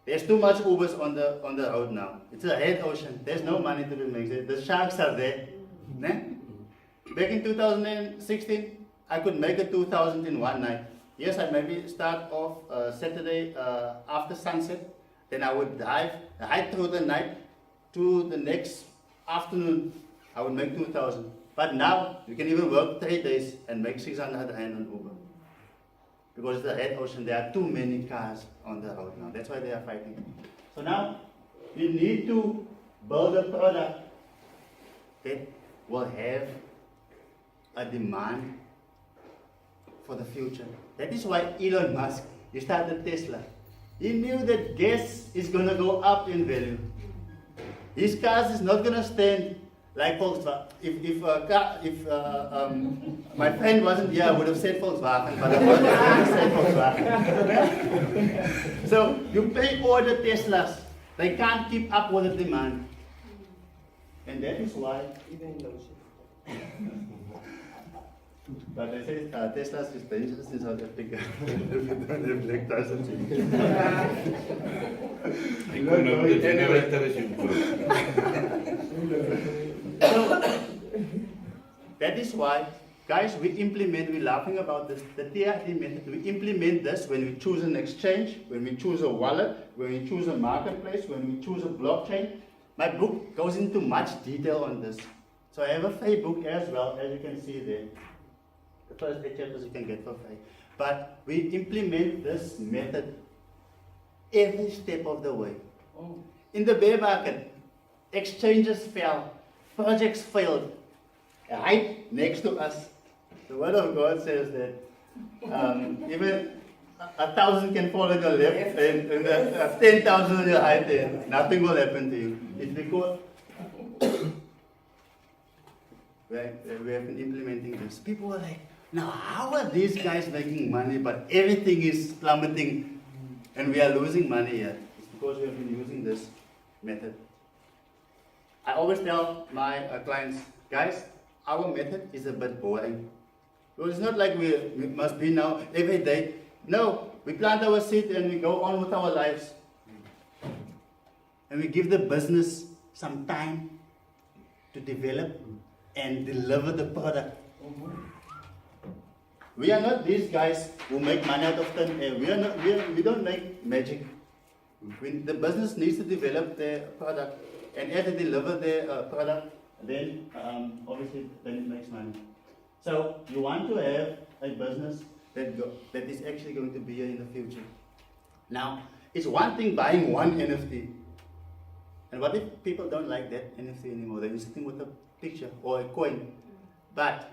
there's too much Ubers on the road now. It's a red ocean. There's no money to be made. The sharks are there. Ne? Back in 2016, I could make a 2,000 in one night. Yes, I maybe start off Saturday after sunset. Then I would dive right through the night to the next afternoon. I would make 2,000. But now you can even work 3 days and make 600 Rand on Uber. Because the red ocean, there are too many cars on the road now. That's why they are fighting. So now you need to build a product that will have a demand for the future. That is why Elon Musk, he started Tesla. He knew that gas is going to go up in value. His cars is not going to stand like Volkswagen. If my friend wasn't here, I would have said Volkswagen, but I wasn't said Volkswagen. So you pay all the Teslas. They can't keep up with the demand. And that is why. But they say Teslas is dangerous in South Africa. Black doesn't. Ek kon nou die generator is in. So, that is why, guys, we're laughing about this, the TRD method, we implement this when we choose an exchange, when we choose a wallet, when we choose a marketplace, when we choose a blockchain. My book goes into much detail on this. So I have a free book as well, as you can see there. The first 8 chapters you can get for free. But we implement this method every step of the way. In the bear market, exchanges fell, projects failed. Right next to us, the word of God says that even 1,000 can fall on your left and 10,000 on your right hand. Nothing will happen to you. It's because we have been implementing this. People were like, now how are these guys making money but everything is plummeting and we are losing money here? It's because we have been using this method. I always tell my clients, guys, our method is a bit boring. So it's not like we must be now every day. No, we plant our seed and we go on with our lives. And we give the business some time to develop and deliver the product. We are not these guys who make money out of thin air. We don't make magic. The business needs to develop their product, and as they deliver their product, then obviously then it makes money. So you want to have a business that is actually going to be here in the future. Now, it's one thing buying one NFT. And what if people don't like that NFT anymore? They're sitting with a picture or a coin. But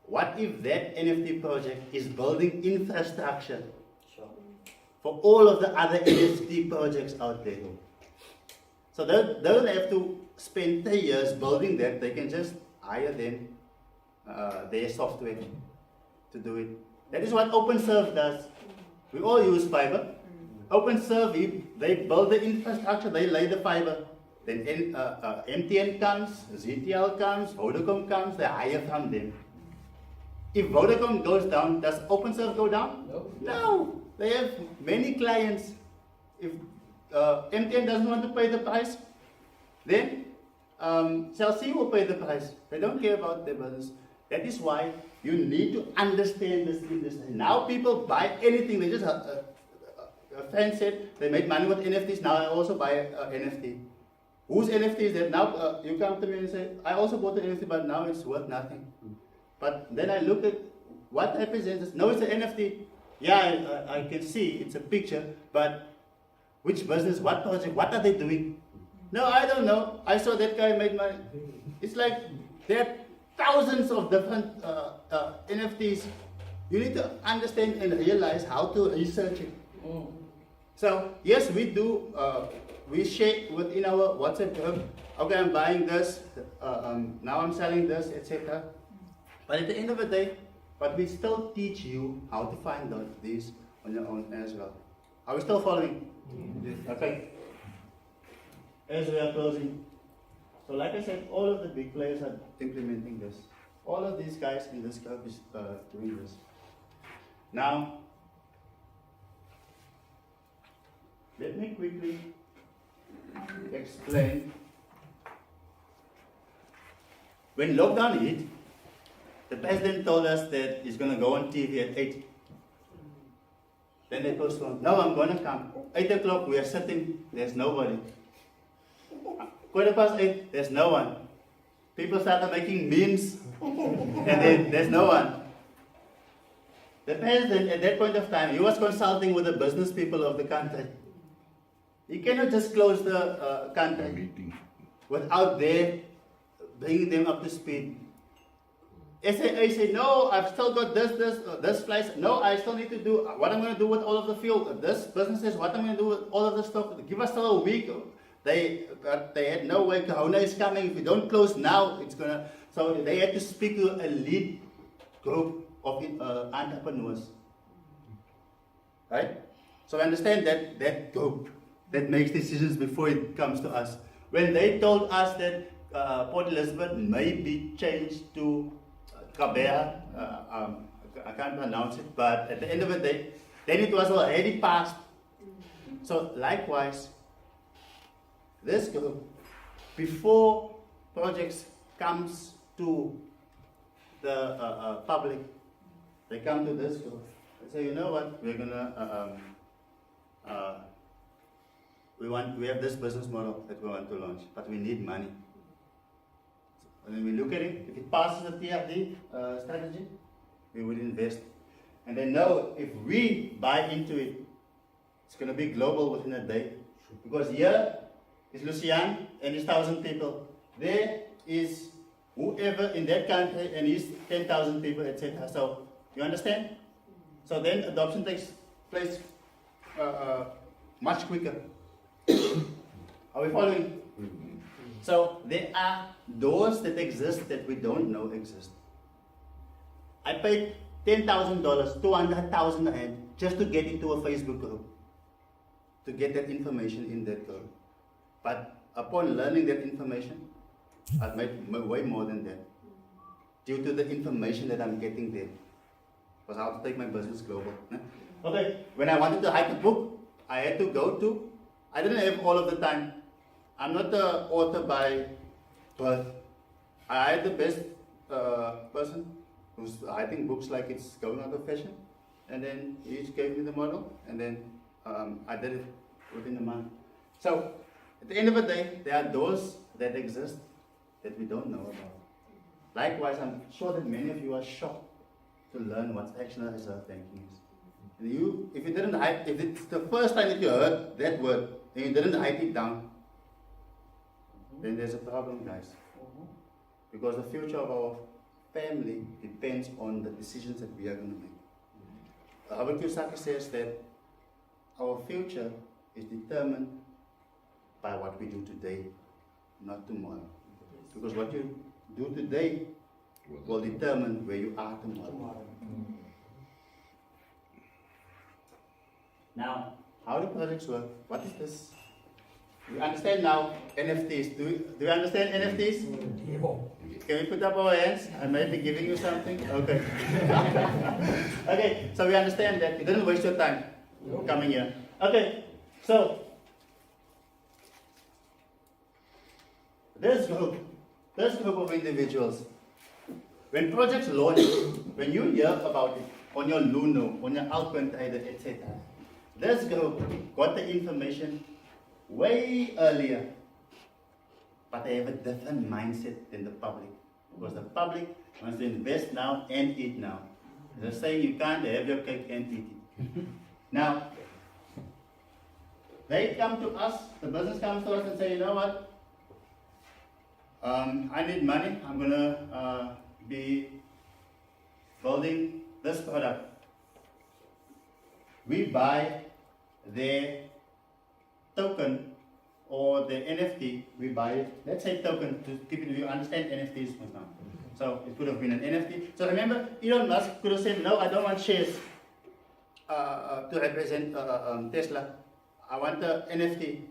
what if that NFT project is building infrastructure for all of the other NFT projects out there? So they don't have to spend 3 years building that. They can just hire them, their software to do it. That is what OpenServe does. We all use fiber. OpenServe, they build the infrastructure, they lay the fiber. Then MTN comes, ZTL comes, Vodacom comes, they hire from them. If Vodacom goes down, does OpenServe go down? No. They have many clients. If MTN doesn't want to pay the price, then Cell C will pay the price. They don't care about their business. That is why you need to understand this industry. Now people buy anything. They just, a friend said they make money with NFTs. Now I also buy NFT. Whose NFT is that? Now you come to me and say, I also bought the NFT, but now it's worth nothing. But then I look at what represents this. No, it's an NFT. Yeah, I can see it's a picture, but which business, what project, what are they doing? No, I don't know. I saw that guy made money. It's like there are thousands of different NFTs. You need to understand and realize how to research it. So yes, we do. We share within our WhatsApp group. Okay, I'm buying this. Now I'm selling this, etc. But at the end of the day, but we still teach you how to find out these on your own as well. Are we still following? Okay. As we are closing. So like I said, all of the big players are implementing this. All of these guys in this club is doing this. Now, let me quickly explain. When lockdown hit, the president told us that he's going to go on TV at 8. Then they postponed. No, I'm going to come. 8 o'clock, we are sitting, there's nobody. 8:15, there's no one. People started making memes, and then there's no one. The president, at that point of time, he was consulting with the business people of the country. He cannot just close the country Meeting. without their bringing them up to speed. SAA said, no, I've still got this place. No, I still need to do what I'm going to do with all of the field. This business says, what I'm going to do with all of the stuff. Give us still a week. They had no way. Corona is coming. If we don't close now, it's going to. So they had to speak to a lead group of entrepreneurs. Right? So understand that group that makes decisions before it comes to us. When they told us that Port Elizabeth may be changed to Kabera, I can't pronounce it, but at the end of the day, then it was already passed. So likewise, this group, before projects comes to the public, they come to this group, they say, you know what, we're gonna, we have this business model that we want to launch, but we need money. And then we look at it, if it passes the TFD strategy, we would invest. And they know if we buy into it, it's going to be global within a day. Because here is Lucian and his 1,000 people. There is whoever in that country and his 10,000 people, etc. So, you understand? So then adoption takes place much quicker. Are we following? So there are doors that exist that we don't know exist. I paid $10,000, 200,000 rand just to get into a Facebook group, to get that information in that group. But upon learning that information, I've made way more than that, due to the information that I'm getting there. Because I have to take my business global. Okay, when I wanted to write a book, I had to go to, I didn't have all of the time. I'm not the author by birth. I had the best person who's writing books like it's going out of fashion, and then he just gave me the model, and then I did it within a month. So at the end of the day, there are doors that exist that we don't know about. Likewise, I'm sure that many of you are shocked to learn what fractional reserve banking is. And you, if you didn't write, if it's the first time that you heard that word and you didn't write it down, then there's a problem, guys. Because the future of our family depends on the decisions that we are going to make. Robert Kiyosaki says that our future is determined by what we do today, not tomorrow. Because what you do today will determine where you are tomorrow. Now, how do projects work? What is this? You understand now NFTs. Do you understand NFTs? Can we put up our hands? I might be giving you something. Okay. Okay, so we understand that. You didn't waste your time coming here. Okay, so this group of individuals, when projects launch, when you hear about it on your Luno, on your Altcoin Trader, etc., this group got the information way earlier, but they have a different mindset than the public, because the public wants to invest now and eat now. They're saying you can't have your cake and eat it. Now, they come to us, the business comes to us and say, you know what, I need money, I'm going to be building this product. We buy their token or the NFT, we buy it. Let's say token to keep it. You understand NFTs now. So it could have been an NFT. So remember, Elon Musk could have said, no, I don't want shares to represent Tesla. I want the NFT.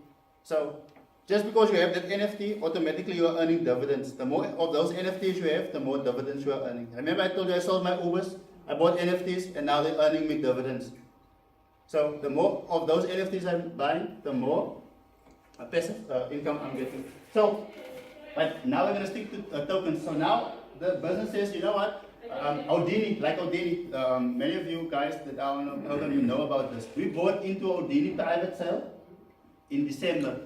So just because you have that NFT, automatically you are earning dividends. The more of those NFTs you have, the more dividends you are earning. Remember I told you I sold my Ubers, I bought NFTs, and now they're earning me dividends. So the more of those NFTs I'm buying, the more passive income I'm getting. So, but now we're going to stick to tokens. So now the business says, you know what, Houdini, like Houdini, many of you guys that are on the program, you know about this. We bought into Houdini private sale in December.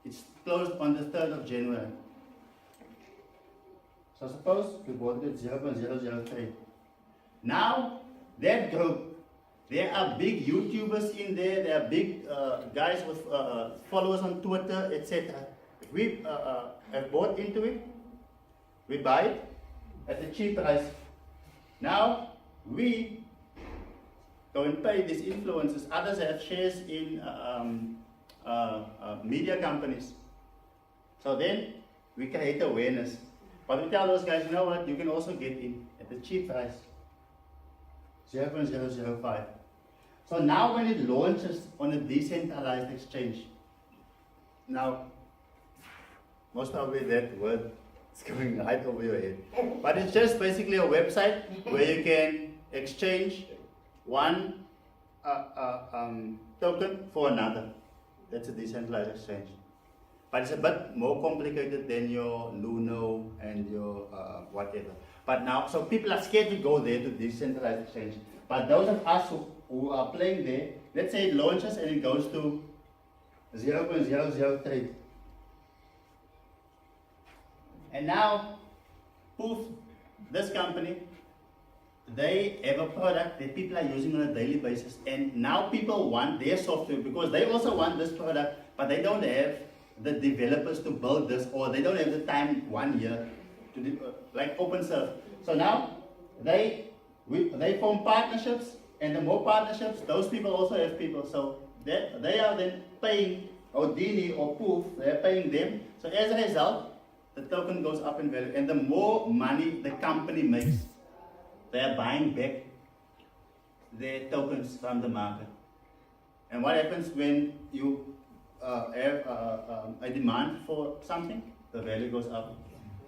It's closed on the 3rd of January. So suppose we bought it at 0.003. Now, that group, there are big YouTubers in there, there are big guys with followers on Twitter, etc. We have bought into it, we buy it at a cheap price. Now, we go and pay these influencers. Others have shares in media companies. So then, we create awareness. But we tell those guys, you know what, you can also get in at a cheap price. 0.005. So now when it launches on a decentralized exchange, now, most probably that word is going right over your head. But it's just basically a website where you can exchange one token for another. That's a decentralized exchange. But it's a bit more complicated than your Luno and your whatever. But now, so people are scared to go there to decentralized exchange. But those of us who are playing there, let's say it launches and it goes to 0.003. And now, poof, this company, they have a product that people are using on a daily basis. And now people want their software because they also want this product, but they don't have the developers to build this, or they don't have the time 1 year to do, like OpenServe. So now they form partnerships, and the more partnerships, those people also have people. So they are then paying Houdini or Poof, they are paying them. So as a result, the token goes up in value, and the more money the company makes, they are buying back their tokens from the market. And what happens when you have a demand for something? The value goes up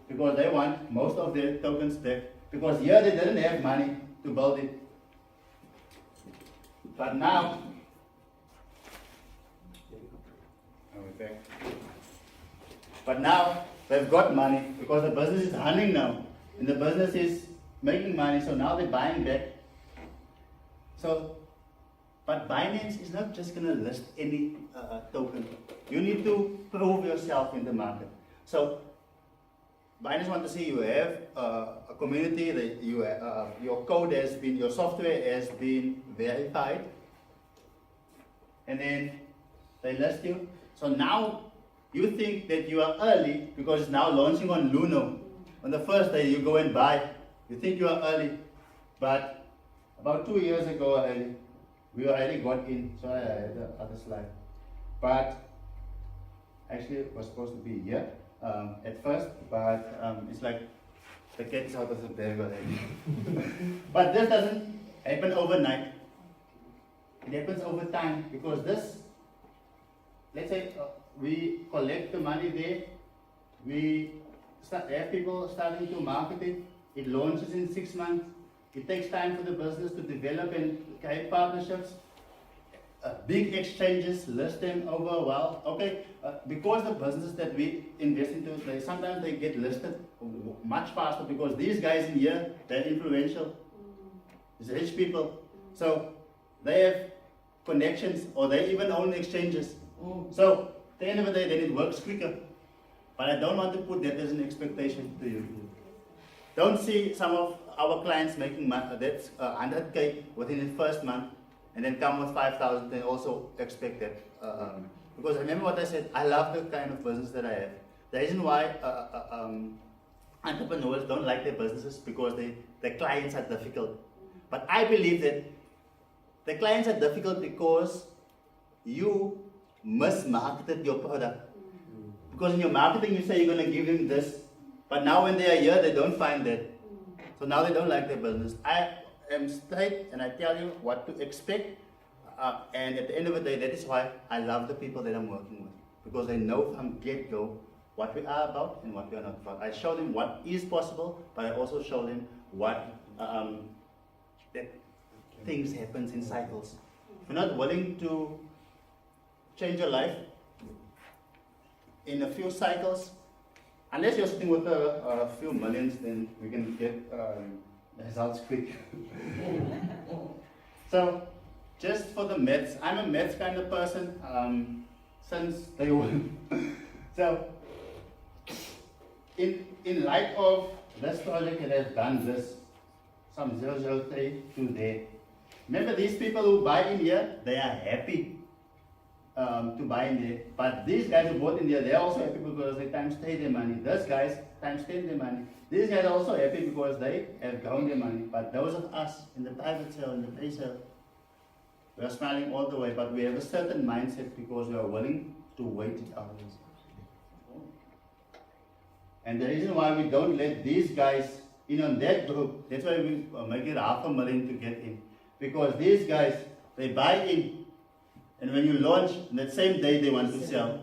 because they want most of their tokens back, because here they didn't have money to build it. But now, but now they've got money because the business is running now, and the business is making money, so now they're buying back. So, but Binance is not just going to list any token. You need to prove yourself in the market. So, Binance want to see you have a community, that you your code has been, your software has been verified, and then they list you. So now you think that you are early because it's now launching on Luno. On the first day you go and buy. You think you are early, but about 2 years ago already, we already got in. Sorry, I had the other slide. But actually it was supposed to be here at first, but it's like the cat is out of the bag already. But this doesn't happen overnight. It happens over time, because this, let's say we collect the money there, we have people starting to market it. It launches in 6 months. It takes time for the business to develop and create partnerships. Big exchanges list them over a while. Okay, because the businesses that we invest into, sometimes they get listed much faster because these guys in here, they're influential. It's rich people. So they have connections, or they even own exchanges. So at the end of the day, then it works quicker. But I don't want to put that as an expectation to you. Don't see some of our clients making that's 100K within the first month, and then come with 5,000 and also expect that. Because remember what I said, I love the kind of business that I have. The reason why entrepreneurs don't like their businesses because the clients are difficult. But I believe that the clients are difficult because you mismarketed your product. Because in your marketing you say you're going to give them this, but now when they are here they don't find that. So now they don't like their business. I am straight and I tell you what to expect, and at the end of the day, that is why I love the people that I'm working with, because they know from get-go what we are about and what we are not about. I show them what is possible, but I also show them what that things happens in cycles. If you're not willing to change your life in a few cycles, unless you're sitting with a few millions, then we can get results quick. So, just for the maths, I'm a maths kind of person since day one. So, in light of this project, it has done this, some 003 to there. Remember, these people who buy in here, they are happy to buy in there. But these guys who bought in there, they're also happy because they times 10 their money. Those guys times 10 their money. These guys are also happy because they have grown their money. But those of us in the private sale, in the pre-sale, we are smiling all the way, but we have a certain mindset because we are willing to wait it out. And the reason why we don't let these guys in on that group, that's why we make it $500,000 to get in. Because these guys, they buy in, and when you launch, that same day they want to sell.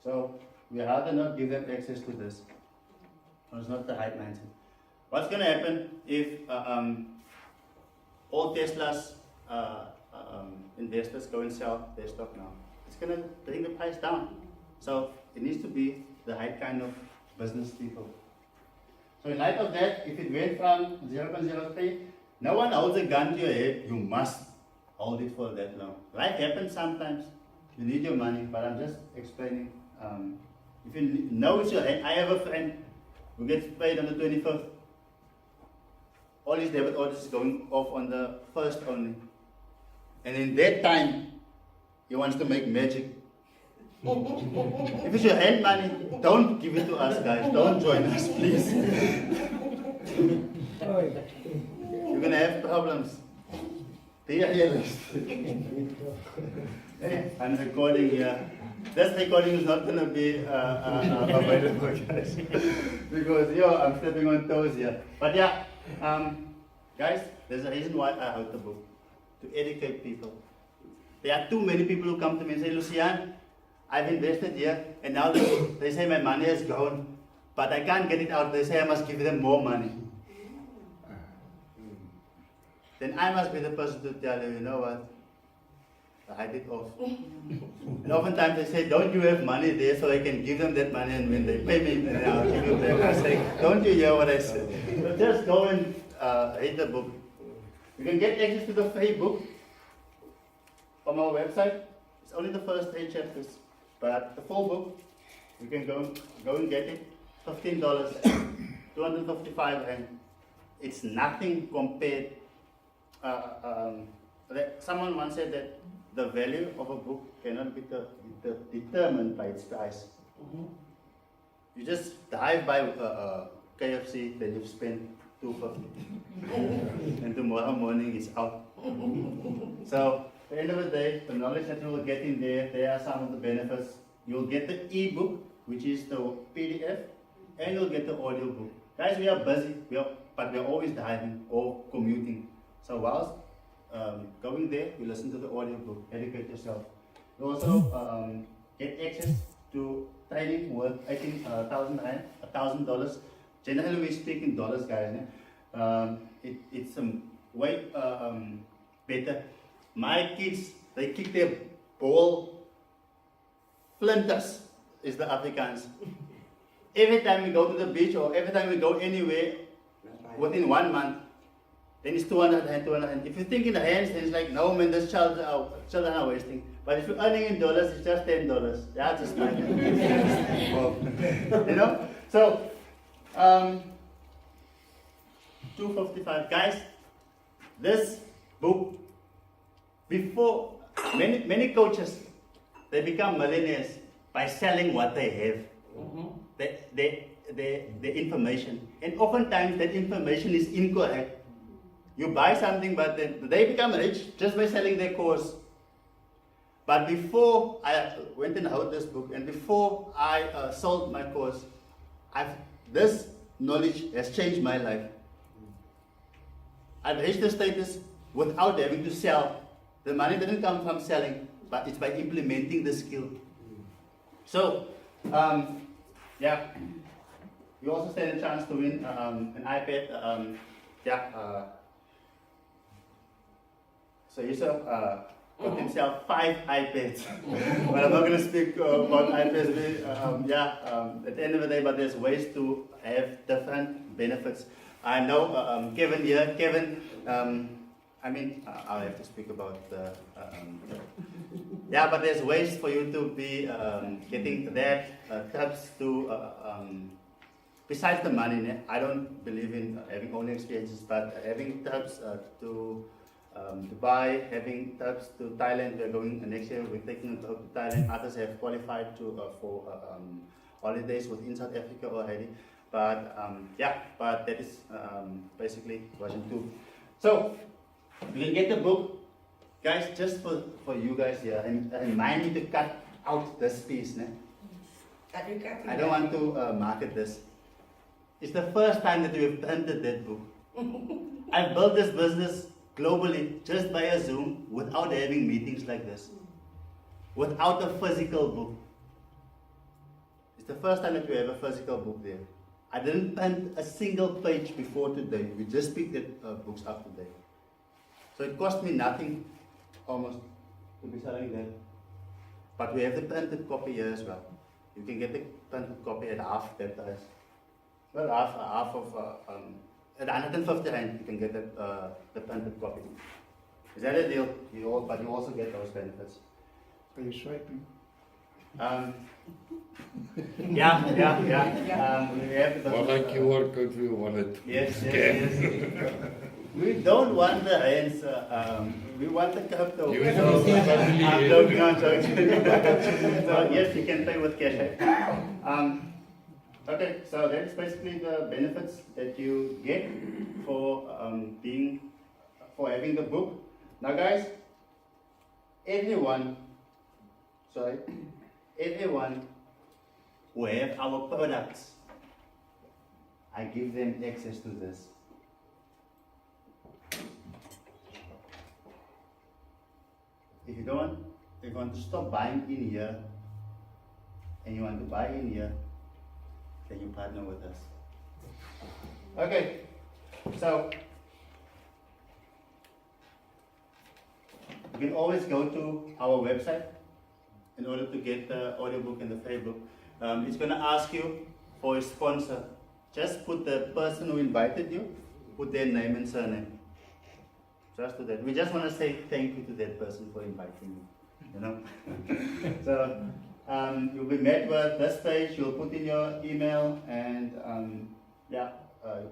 So we rather not give them access to this. It's not the right mindset. What's going to happen if all Tesla's investors go and sell their stock now? it's gonna bring the price down. So it needs to be the right kind of business people. So in light of that, if it went from 0.03, no one holds a gun to your head, you must hold it for that long. Life happens sometimes, you need your money, but I'm just explaining. If you know it's your hand, I have a friend who gets paid on the 25th. All his debit orders is going off on the 1st only. And in that time, he wants to make magic. If it's your hand money, don't give it to us guys. Don't join us, please. You're gonna have problems. Be realistic. Hey, I'm recording here. This recording is not gonna be available, guys, because I'm stepping on toes here. But yeah, guys, there's a reason why I wrote the book, to educate people. There are too many people who come to me and say, Lucian, I've invested here, and now they say my money has grown, but I can't get it out. They say I must give them more money. Then I must be the person to tell you, you know what? Hide it off. And oftentimes they say, don't you have money there so I can give them that money, and when they pay me, then I'll give you back. I say, don't you hear what I said? So just go and read the book. You can get access to the free book from our website. It's only the first 8 chapters, but the full book, you can go and get it. $15, 255 Rand. It's nothing compared. Someone once said that the value of a book cannot be determined by its price. You just dive by KFC, then you've spent $2.50, and tomorrow morning it's out. So at the end of the day, the knowledge that you will get in there are some of the benefits. You'll get the e-book, which is the PDF, and you'll get the audio book. Guys, we are busy, but we are always driving or commuting. So whilst going there, you listen to the audio book, educate yourself. You also get access to training worth $18,000 Rand, $1,000. Generally, we speak in dollars, guys. It's way better. My kids, they kick their ball flinters, is the Afrikaans. Every time we go to the beach or every time we go anywhere, within 1 month, then it's 200 and 200. If you think in the hands, then it's like, no man, this children are wasting. But if you're earning in dollars, it's just $10. Yeah, just like you know? So, 255. Guys, this book, before, many coaches, they become millionaires by selling what they have. The information. And oftentimes that information is incorrect. You buy something, but then they become rich just by selling their course. But before I went and wrote this book, and before I sold my course, this knowledge has changed my life. I've reached the status without having to sell. The money didn't come from selling, but it's by implementing the skill. So, yeah, you also stand a chance to win an iPad. So Yusuf got himself 5 iPads. But I'm not going to speak about iPads. At the end of the day, but there's ways to have different benefits. I know Kevin here. Kevin, I'll have to speak about the. But there's ways for you to be getting that tips to. Besides the money, I don't believe in having only experiences, but having tips to Dubai, having trips to Thailand. We're going next year. We're taking a trip to Thailand. Others have qualified for holidays within South Africa already. But but that is basically version 2. So you can get the book, guys. Just for you guys here, and remind me to cut out this piece. I don't want to market this. It's the first time that we have printed that book. I've built this business globally just via Zoom without having meetings like this, without a physical book. It's the first time that we have a physical book there. I didn't print a single page before today. We just picked the books up today. So it cost me nothing almost to be selling that. But we have the printed copy here as well. You can get the printed copy at half that price. Well, half of, at 150 rand, you can get the printed copy. Is that a deal? But you also get those benefits. Are you swiping? Yeah. We have the, Wat 'n QR code vir jou wallet. yes. We don't want the rands, we want the crypto. You know, family. I'm joking, I'm joking. So yes, you can pay with cash. Okay, so that's basically the benefits that you get for having the book. Now guys, everyone who have our products, I give them access to this. If you want to stop buying in here, and you want to buy in here, then you partner with us. Okay, so you can always go to our website in order to get the audiobook and the free book. It's going to ask you for a sponsor. Just put the person who invited you, put their name and surname. Just do that. We just want to say thank you to that person for inviting you. So you'll be met with this page. You'll put in your email and you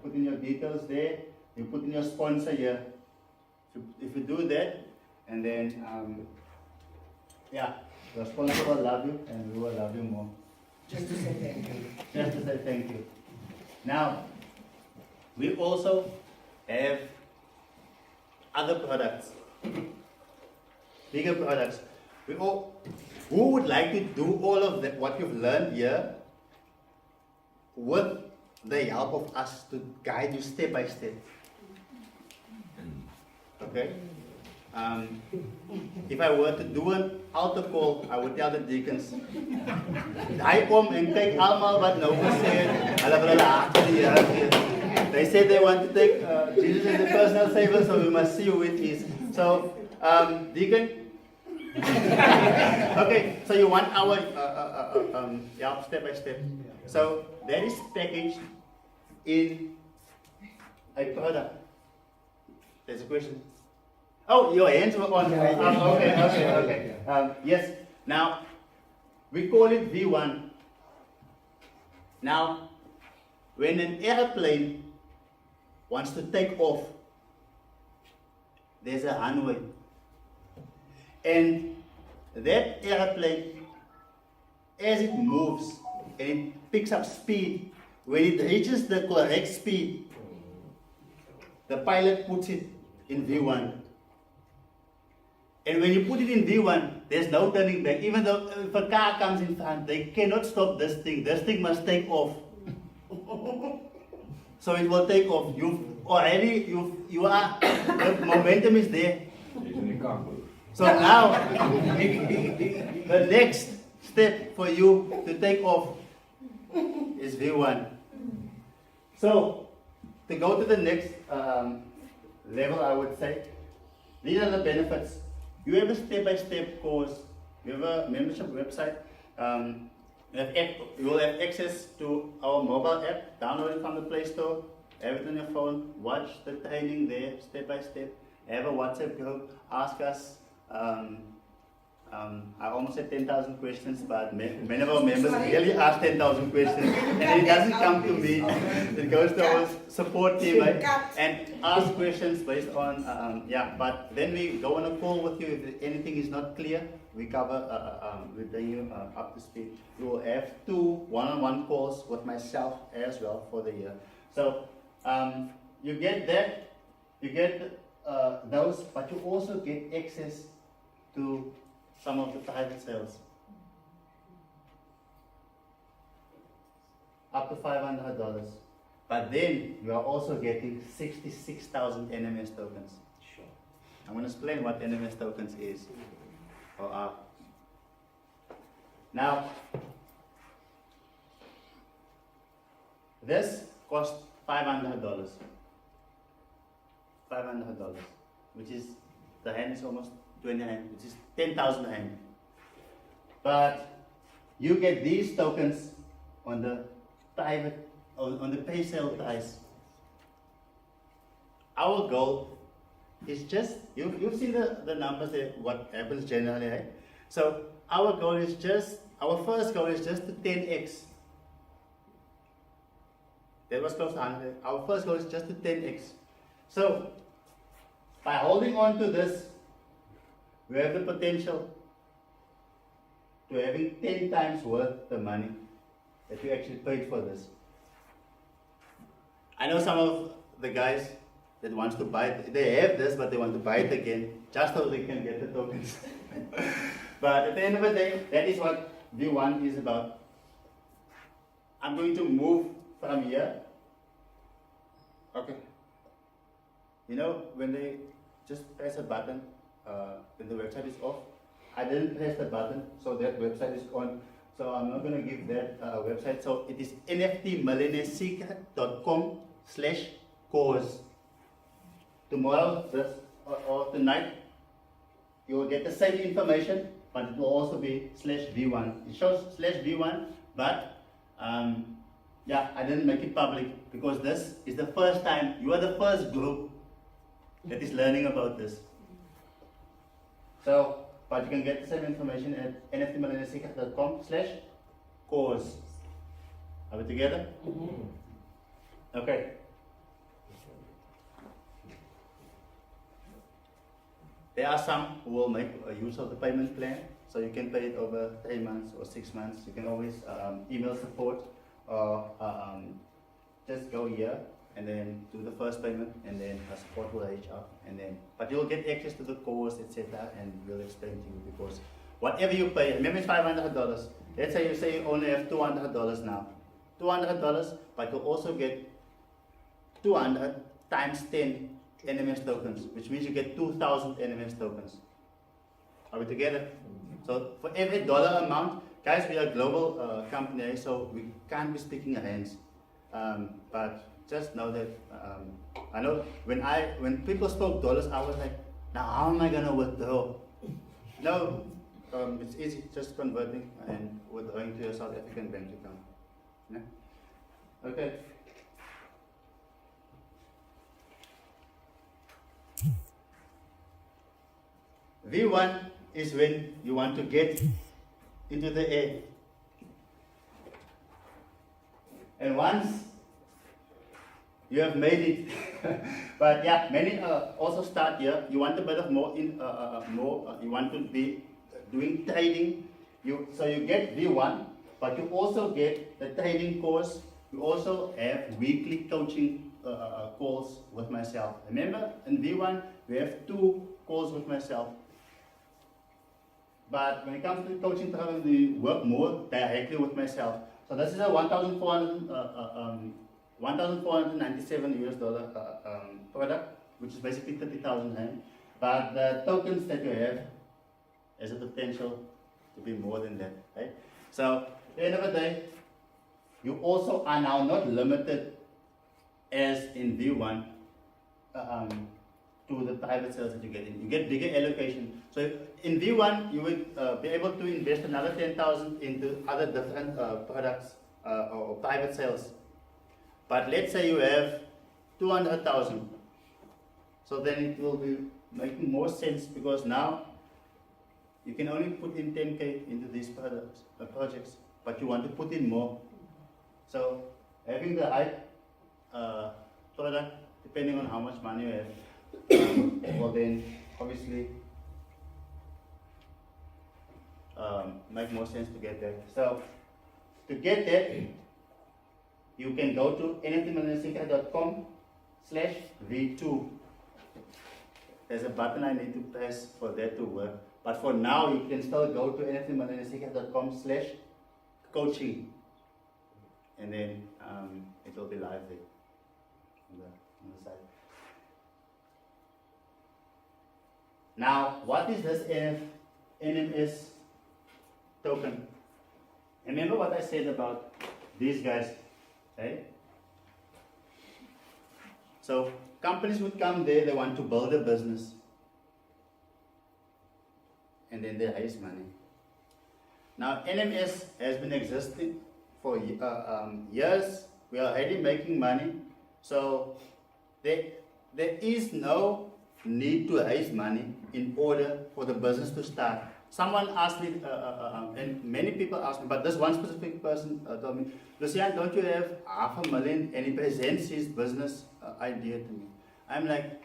put in your details there. You put in your sponsor here. So if you do that, and then your sponsor will love you, and we will love you more. Just to say thank you. Just to say thank you. Now, we also have other products, bigger products. Who would like to do all of that, what you've learned here, with the help of us to guide you step by step? Okay? If I were to do an altar call, I would tell the deacons, "Hy kom en kyk almal wat nou gesê het, hulle wil hulle harte die Here gee." They said they want to take Jesus as the personal savior, so we must see who it is. So, deacon? Okay, so you want our help step by step. So, that is packaged in a product. There's a question. Oh, your hands were on. Okay. Yes. Now, we call it V1. Now, when an airplane wants to take off, there's a runway. And that airplane, as it moves and it picks up speed, when it reaches the correct speed, the pilot puts it in V1. And when you put it in V1, there's no turning back. Even though if a car comes in front, they cannot stop this thing. This thing must take off. So it will take off. You are, the momentum is there. So now, the next step for you to take off is V1. So, to go to the next level, I would say, these are the benefits. You have a step-by-step course. You have a membership website. You will have access to our mobile app. Download it from the Play Store. Have it on your phone. Watch the training there, step by step. Have a WhatsApp group. Ask us. I almost said 10,000 questions, but many of our members really ask 10,000 questions, and it doesn't come to me. It goes to our support team, right? And ask questions based on But then we go on a call with you if anything is not clear. We cover, we bring you up to speed. We will have 2 one-on-one calls with myself as well for the year. So you get that, you get those, but you also get access to some of the private sales. Up to $500. But then you are also getting 66,000 NMS tokens. Sure. I'm going to explain what NMS tokens is or are. Now, this costs $500. $500, which is, the hand is almost 20 rand, which is 10,000 rand. But you get these tokens on the private, on the pay sale price. Our goal is just, you've seen the numbers there, what happens generally, right? So our goal is just, our first goal is just to 10x. That was close to 100. Our first goal is just to 10x. So by holding on to this, we have the potential to having 10 times worth the money that we actually paid for this. I know some of the guys that wants to buy it, they have this, but they want to buy it again just so they can get the tokens. But at the end of the day, that is what V1 is about. I'm going to move from here. Okay. You know, when they just press a button, when the website is off, I didn't press the button, so that website is on. So I'm not going to give that website. So it is nftmillionairesecret.com/course. Tomorrow, or tonight, you will get the same information, but it will also be /V1. It shows /V1, but yeah, I didn't make it public because this is the first time, you are the first group that is learning about this. So, but you can get the same information at nftmillionairesecret.com/course. Are we together? Okay. There are some who will make use of the payment plan, so you can pay it over 3 months or 6 months. You can always email support or just go here and then do the first payment, and then support will reach out, and then, but you'll get access to the course, etc., and we'll explain to you, because whatever you pay, remember it's $500. Let's say you only have $200 now, $200, but you'll also get 200 times 10 NMS tokens, which means you get 2,000 NMS tokens. Are we together? So for every dollar amount, guys, we are a global company, so we can't be speaking rands. But just know that I know when people spoke dollars, I was like, now how am I gonna withdraw? No, it's easy, just converting and withdrawing to your South African bank account. Yeah? Okay. V1 is when you want to get into the air. And once you have made it, but yeah, many also start here. You want a bit of more, you want to be doing trading. So you get V1, but you also get the trading course. You also have weekly coaching calls with myself. Remember, in V1, we have 2 calls with myself. But when it comes to coaching travel, we work more directly with myself. So this is a $1,497 US product, which is basically 30,000 rand. But the tokens that you have has a potential to be more than that, right? So at the end of the day, you also are now not limited as in V1 to the private sales that you get in. You get bigger allocation. So in V1, you would be able to invest another 10,000 into other different products or private sales. But let's say you have 200,000. So then it will be making more sense, because now you can only put in 10K into these projects, but you want to put in more. So having the right product, depending on how much money you have, will then obviously make more sense to get there. So to get there, you can go to nftmillionairesecret.com/V2. There's a button I need to press for that to work. But for now, you can still go to nftmillionairesecret.com/coaching, and then it will be live there on the side. Now, what is this NMS token? Remember what I said about these guys, right? So companies would come there, they want to build a business, and then they raise money. Now NMS has been existing for years. We are already making money, so there is no need to raise money in order for the business to start. Someone asked me, and many people asked me, but this one specific person told me, Lucian, don't you have $500,000? And he presents his business idea to me. I'm like,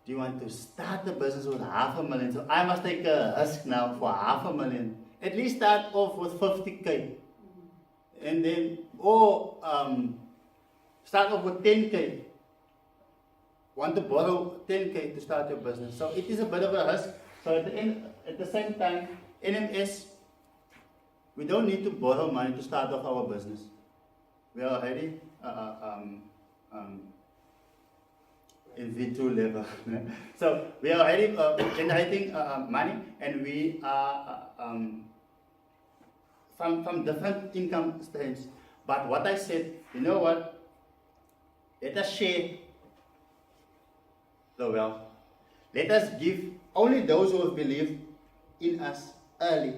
do you want to start the business with $500,000? So I must take a risk now for $500,000. At least start off with 50K. And then, or start off with 10K. Want to borrow 10K to start your business. So it is a bit of a risk. So at the same time, NMS, we don't need to borrow money to start off our business. We are already in V2 level. So we are already generating money, and we are from different income streams. But what I said, you know what? Let us share the wealth. Let us give only those who have believed in us early.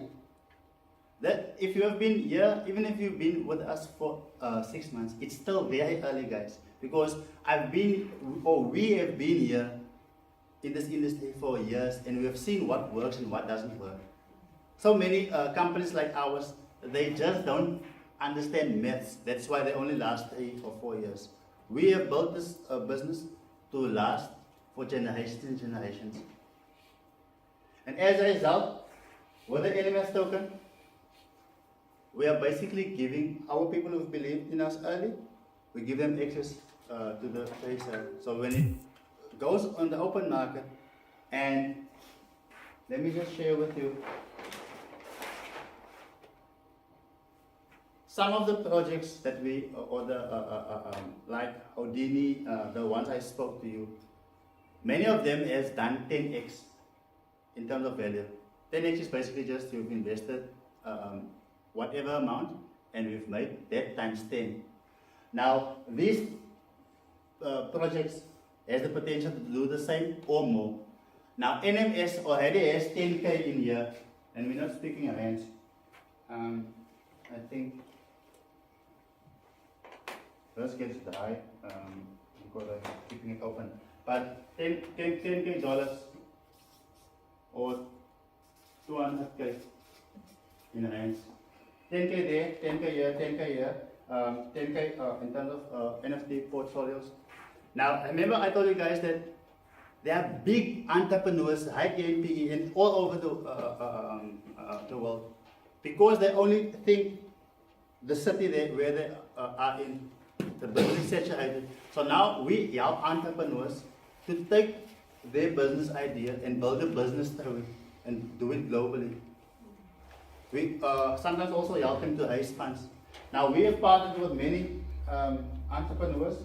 That if you have been here, even if you've been with us for 6 months, it's still very early, guys. Because we have been here in this industry for years, and we have seen what works and what doesn't work. So many companies like ours, they just don't understand maths. That's why they only last 3 or 4 years. We have built this business to last for generations and generations. And as a result, with the NMS token, we are basically giving our people who believed in us early, we give them access to the resale. So when it goes on the open market, and let me just share with you some of the projects that we, or the like Houdini, the ones I spoke to you, many of them has done 10x in terms of value. 10x is basically just you've invested whatever amount, and we've made that times 10. Now, these projects has the potential to do the same or more. Now, NMS already has 10K in here, and we're not speaking of rands. I think, let's get it high, because I'm keeping it open. But $10K or 200K in rands. 10K there, 10K here, 10K here, 10K in terms of NFT portfolios. Now, remember I told you guys that there are big entrepreneurs, high APE, and all over the world, because they only think the city where they are in, the business saturated. So now we help entrepreneurs to take their business idea and build a business through it and do it globally. We sometimes also help them to raise funds. Now we have partnered with many entrepreneurs,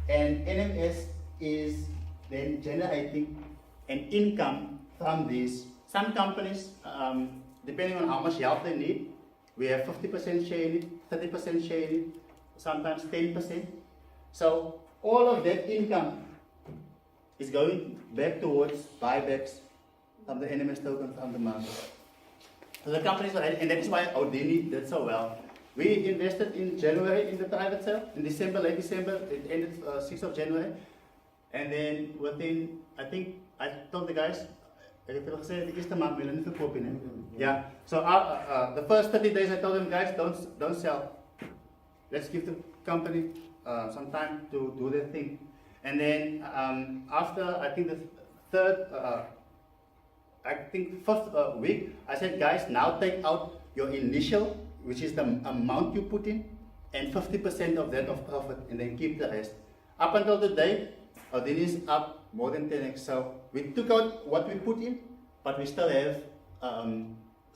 and NMS is then generating an income from these. Some companies, depending on how much help they need, we have 50% share in it, 30% share in it, sometimes 10%. So all of that income is going back towards buybacks from the NMS token from the market. So the companies are, and that is why Houdini did so well. We invested in January in the private sale, in December, late December, it ended 6th of January. And then within, I think, I told the guys, yeah. So the first 30 days I told them, guys, don't sell. Let's give the company some time to do their thing. And then after, I think the third, fifth week, I said, guys, now take out your initial, which is the amount you put in, and 50% of that of profit, and then keep the rest. Up until today, Houdini is up more than 10x. So we took out what we put in, but we still have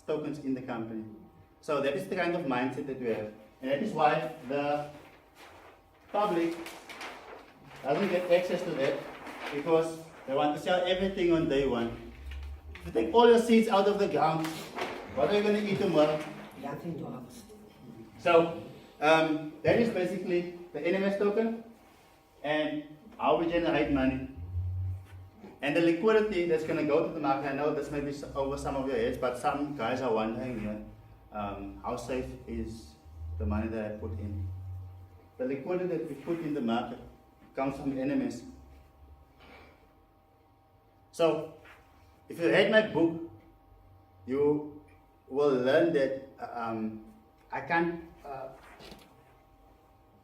tokens in the company. So that is the kind of mindset that we have. And that is why the public doesn't get access to that, because they want to sell everything on day one. If you take all your seeds out of the ground, what are you going to eat tomorrow? Nothing to harvest. So that is basically the NMS token and how we generate money. And the liquidity that's going to go to the market. I know this may be over some of your heads, but some guys are wondering here. how safe is the money that I put in. The liquidity that we put in the market comes from NMS. So, if you read my book, you will learn that I can't.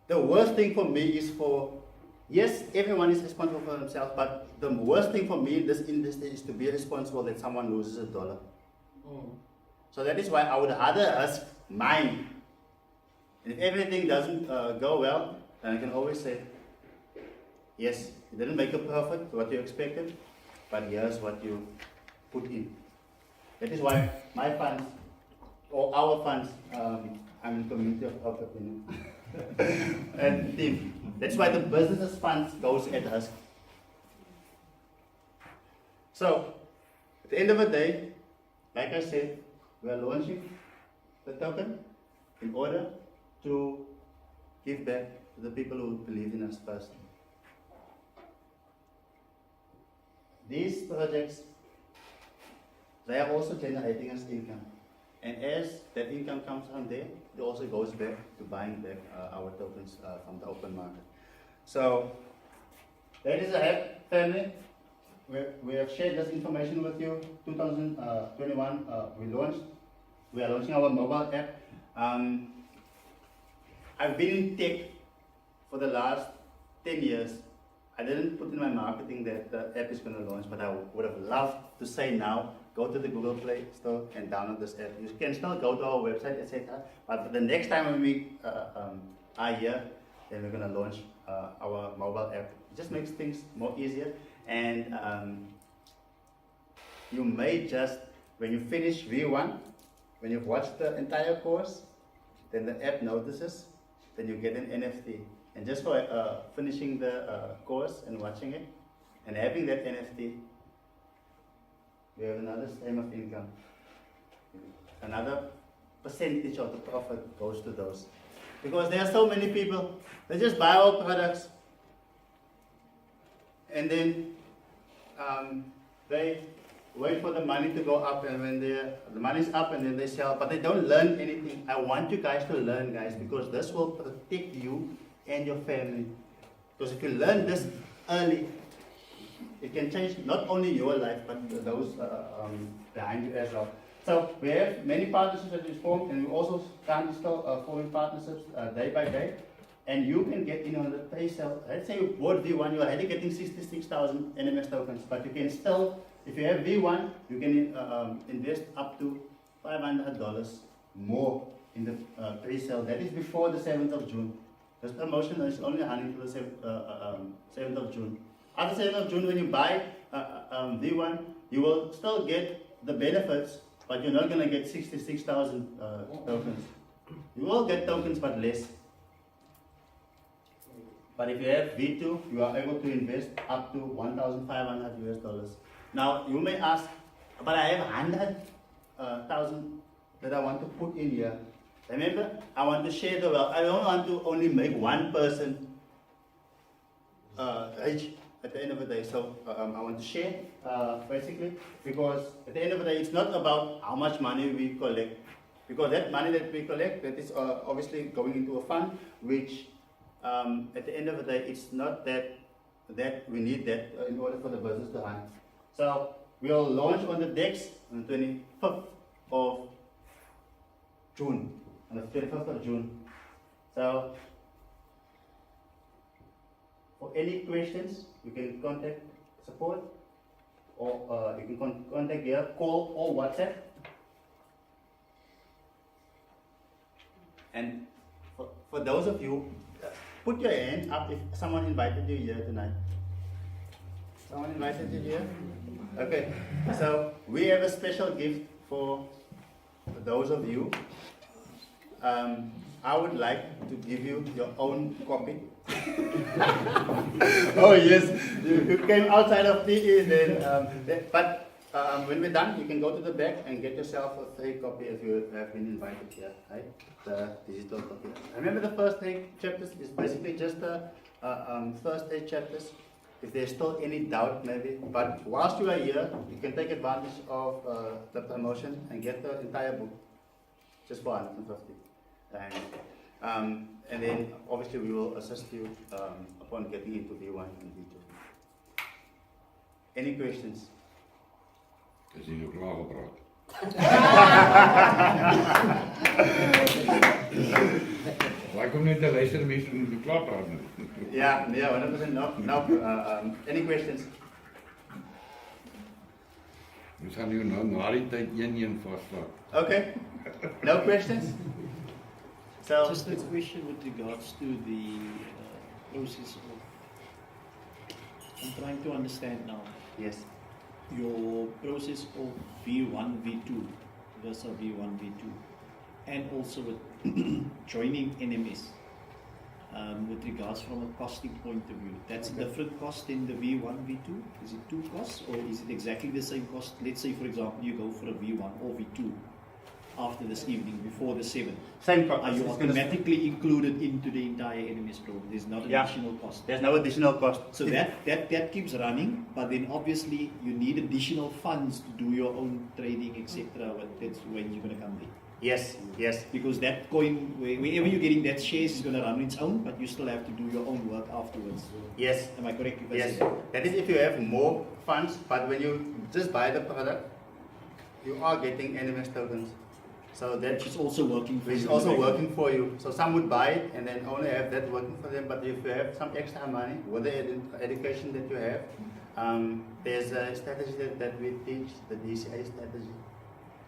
The worst thing for me is yes, everyone is responsible for themselves, but the worst thing for me in this industry is to be responsible that someone loses $1. So that is why I would rather ask mine. And if everything doesn't go well, then I can always say, yes, you didn't make it perfect, what you expected, but here's what you put in. That is why my funds, or our funds, I'm in community of opinion, and team. That's why the business funds goes at us. So, at the end of the day, like I said, we are launching the token in order to give back to the people who believe in us first. These projects, they are also generating us income. And as that income comes from there, it also goes back to buying back our tokens from the open market. So, ladies and gentlemen, family, we have shared this information with you. 2021, we are launching our mobile app. I've been in tech for the last 10 years. I didn't put in my marketing that the app is going to launch, but I would have loved to say now, go to the Google Play Store and download this app. You can still go to our website, etc. But the next time when we are here, then we're going to launch our mobile app. It just makes things more easier. And you may just, when you finish V1, when you've watched the entire course, then the app notices, then you get an NFT. And just for finishing the course and watching it, and having that NFT, we have another stream of income. Another percentage of the profit goes to those. Because there are so many people, they just buy our products, and then they wait for the money to go up, and when the money's up and then they sell, but they don't learn anything. I want you guys to learn, guys, because this will protect you and your family. Because if you learn this early, it can change not only your life, but those behind you as well. So we have many partnerships that we formed, and we also currently still forming partnerships day by day. And you can get in on the pay sale. Let's say you bought V1, you're already getting 66,000 NMS tokens, but you can still, if you have V1, you can invest up to $500 more in the pre-sale. That is before the 7th of June. This promotion is only running to the 7th of June. After 7th of June, when you buy V1, you will still get the benefits, but you're not going to get 66,000 tokens. You will get tokens, but less. But if you have V2, you are able to invest up to $1,500 US. Now, you may ask, but I have 100,000 that I want to put in here. Remember, I want to share the wealth. I don't want to only make one person rich at the end of the day. So I want to share, basically, because at the end of the day, it's not about how much money we collect. Because that money that we collect, that is obviously going into a fund, which at the end of the day, it's not that we need that in order for the business to run. So we'll launch on the DEX on the 25th of June. On the 25th of June. So, for any questions, you can contact support, or you can contact here, call or WhatsApp. And for those of you, put your hand up if someone invited you here tonight. Someone invited you here? Okay, so we have a special gift for those of you. I would like to give you your own copy. Oh yes, you came outside of PE then, but when we're done, you can go to the back and get yourself a free copy if you have been invited here, right? The digital copy. Remember the first 8 chapters is basically just the first 8 chapters. If there's still any doubt maybe, but whilst you are here, you can take advantage of the promotion and get the entire book. just for 150. And then obviously we will assist you upon getting into V1 and V2. Any questions? Is hij nog klaar gepraat? Waar komt niet de luisteren mensen niet klaar praten? Yeah, 100%. No. Any questions? We gaan nu na die tijd een vastslaan. Okay. No questions? So Just a question with regards to the process of. I'm trying to understand now yes. your process of V1, V2 versus V1, V2, and also with joining NMS. With regards from a costing point of view, that's a different cost in the V1, V2? Is it two costs or is it exactly the same cost? Let's say, for example, you go for a V1 or V2 after this evening, before the 7th. Same cost. Are you It's gonna- automatically included into the entire NMS program? There's not Yeah. additional cost. There's no additional cost. So that keeps running, but then obviously you need additional funds to do your own trading, etc. That's when you're going to come in. Yes. Because that coin, wherever you're getting that shares is going to run on its own, but you still have to do your own work afterwards. Yes. Am I correct if I Yes. say that? That is if you have more funds, but when you just buy the product, you are getting NMS tokens. So that Which is also working for which is you. also working for you. So some would buy it and then only have that working for them. But if you have some extra money, with the education that you have, there's a strategy that we teach, the DCA strategy.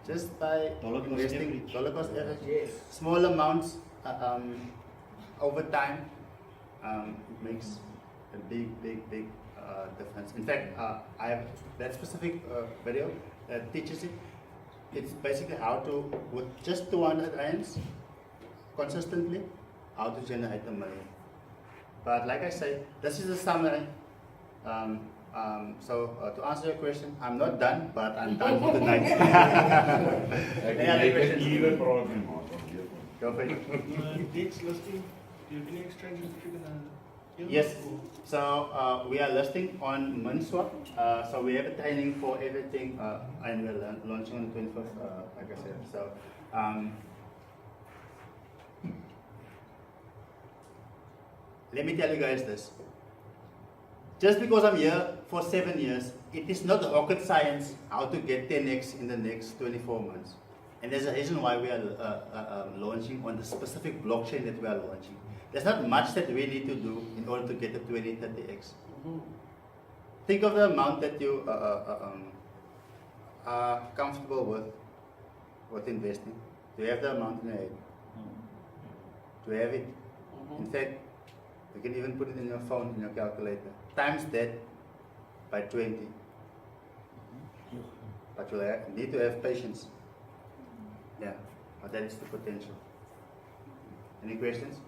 Just by Dollar cost investing average. dollar cost average, small amounts over time, it makes a big difference. In fact, I have that specific video that teaches it. It's basically how to, with just 200 rands consistently, how to generate a million. But like I said, this is a summary. So to answer your question, I'm not done, but I'm done for tonight. Any other questions? Hier praat nie maar. Go for it. Dates listing, do you have any exchanges that you're gonna? Yes. So we are listing on MoneySwap. So we have a training for everything, and we're launching on the 21st, like I said. So let me tell you guys this. Just because I'm here for 7 years, it is not rocket science how to get 10x in the next 24 months. And there's a reason why we are launching on the specific blockchain that we are launching. There's not much that we need to do in order to get the 20, 30x. Think of the amount that you are comfortable with investing. Do you have the amount in your head? Do you have it? In fact, you can even put it in your phone, in your calculator. Times that by 20. But you need to have patience. Yeah, but that is the potential. Any questions?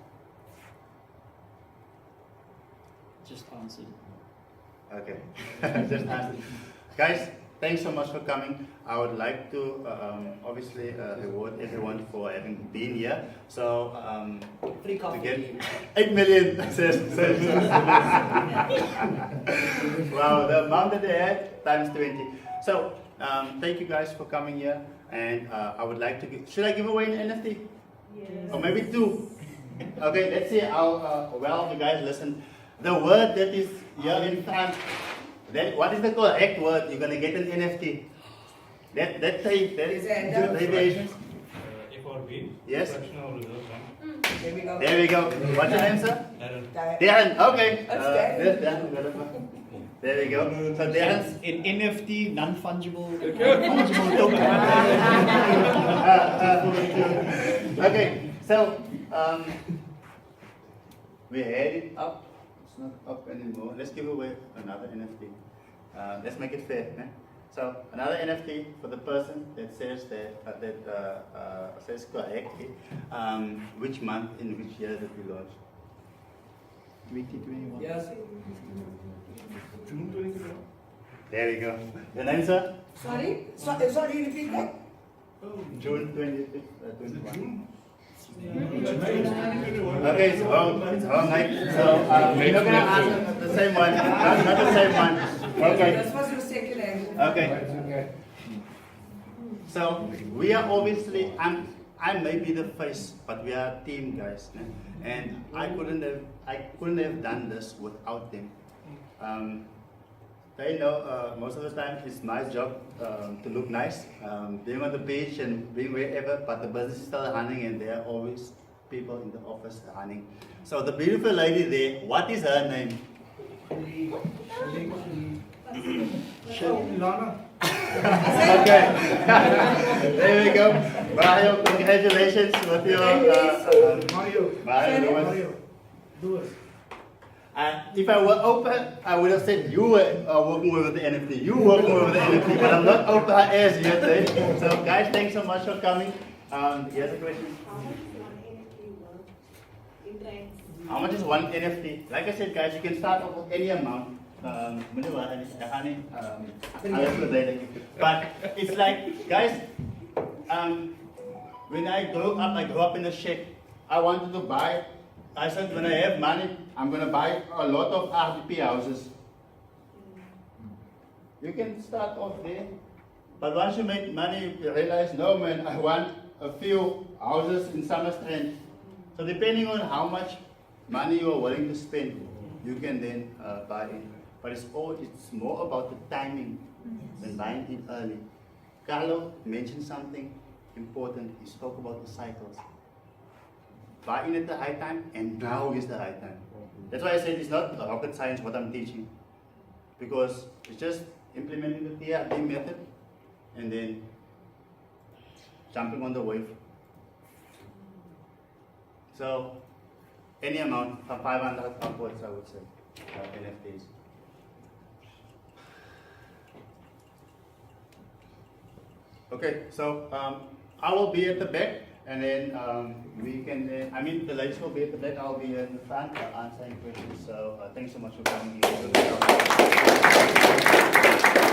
Just answered. Okay, just answer. Guys, thanks so much for coming. I would like to obviously reward everyone for having been here. So Free to coffee. get 8 million says. Wow, the amount that they had times 20. So thank you guys for coming here, and I would like to give. Should I give away an NFT? Yes. Or maybe 2. Okay, let's see how well you guys listen. The word that is here in front, what is the correct word? You're gonna get an NFT. That Is it Anda? abbreviations. FRB. Yes. Fractional Reserve Bank. There we go. There we go. What's your name, sir? Darren. Darren. Okay. That's Darren. There's Darren. There we go. So Darren's. An NFT, non-fungible Okay. So we had it up. It's not up anymore. Let's give away another NFT. Let's make it fair. Eh? So another NFT for the person that says that says correctly which month in which year that we launched. 2021. Yes. June 2021. There we go. Your name, sir? Sorry? Sorry, repeat that? June 25th, 21. Yeah. Okay, it's wrong, mate. So we're not gonna answer the same one. Not the same one. Okay. This was your second answer. Okay. So we are obviously, I may be the face, but we are a team, guys. And I couldn't have done this without them. They know most of the time it's my job to look nice, being on the beach and being wherever, but the business is still running and there are always people in the office running. So the beautiful lady there, what is her name? Ilana. Okay. There we go. Mario, congratulations with your Mario. Mario. Mario. Do it. If I were open, I would have said you were working with the NFT. You working with the NFT, but I'm not open her ears yet. Eh? So guys, thanks so much for coming. Here's a question. How much is one NFT? Like I said, guys, you can start off with any amount. But it's like, guys, when I grew up in a shack. I wanted to buy. I said, when I have money, I'm going to buy a lot of RDP houses. You can start off there. But once you make money, you realize, no man, I want a few houses in Summerstrand. So depending on how much money you are willing to spend, you can then buy in. But it's more about the timing than buying it early. Carlo mentioned something important. He spoke about the cycles. Buy in at the high time, and now is the right time. That's why I said it's not rocket science what I'm teaching. Because it's just implementing the TRD method and then jumping on the wave. So, any amount from 500 upwards, I would say, NFTs. Okay, so I will be at the back, and then we can, the ladies will be at the back, I'll be in the front answering questions. So thanks so much for coming here.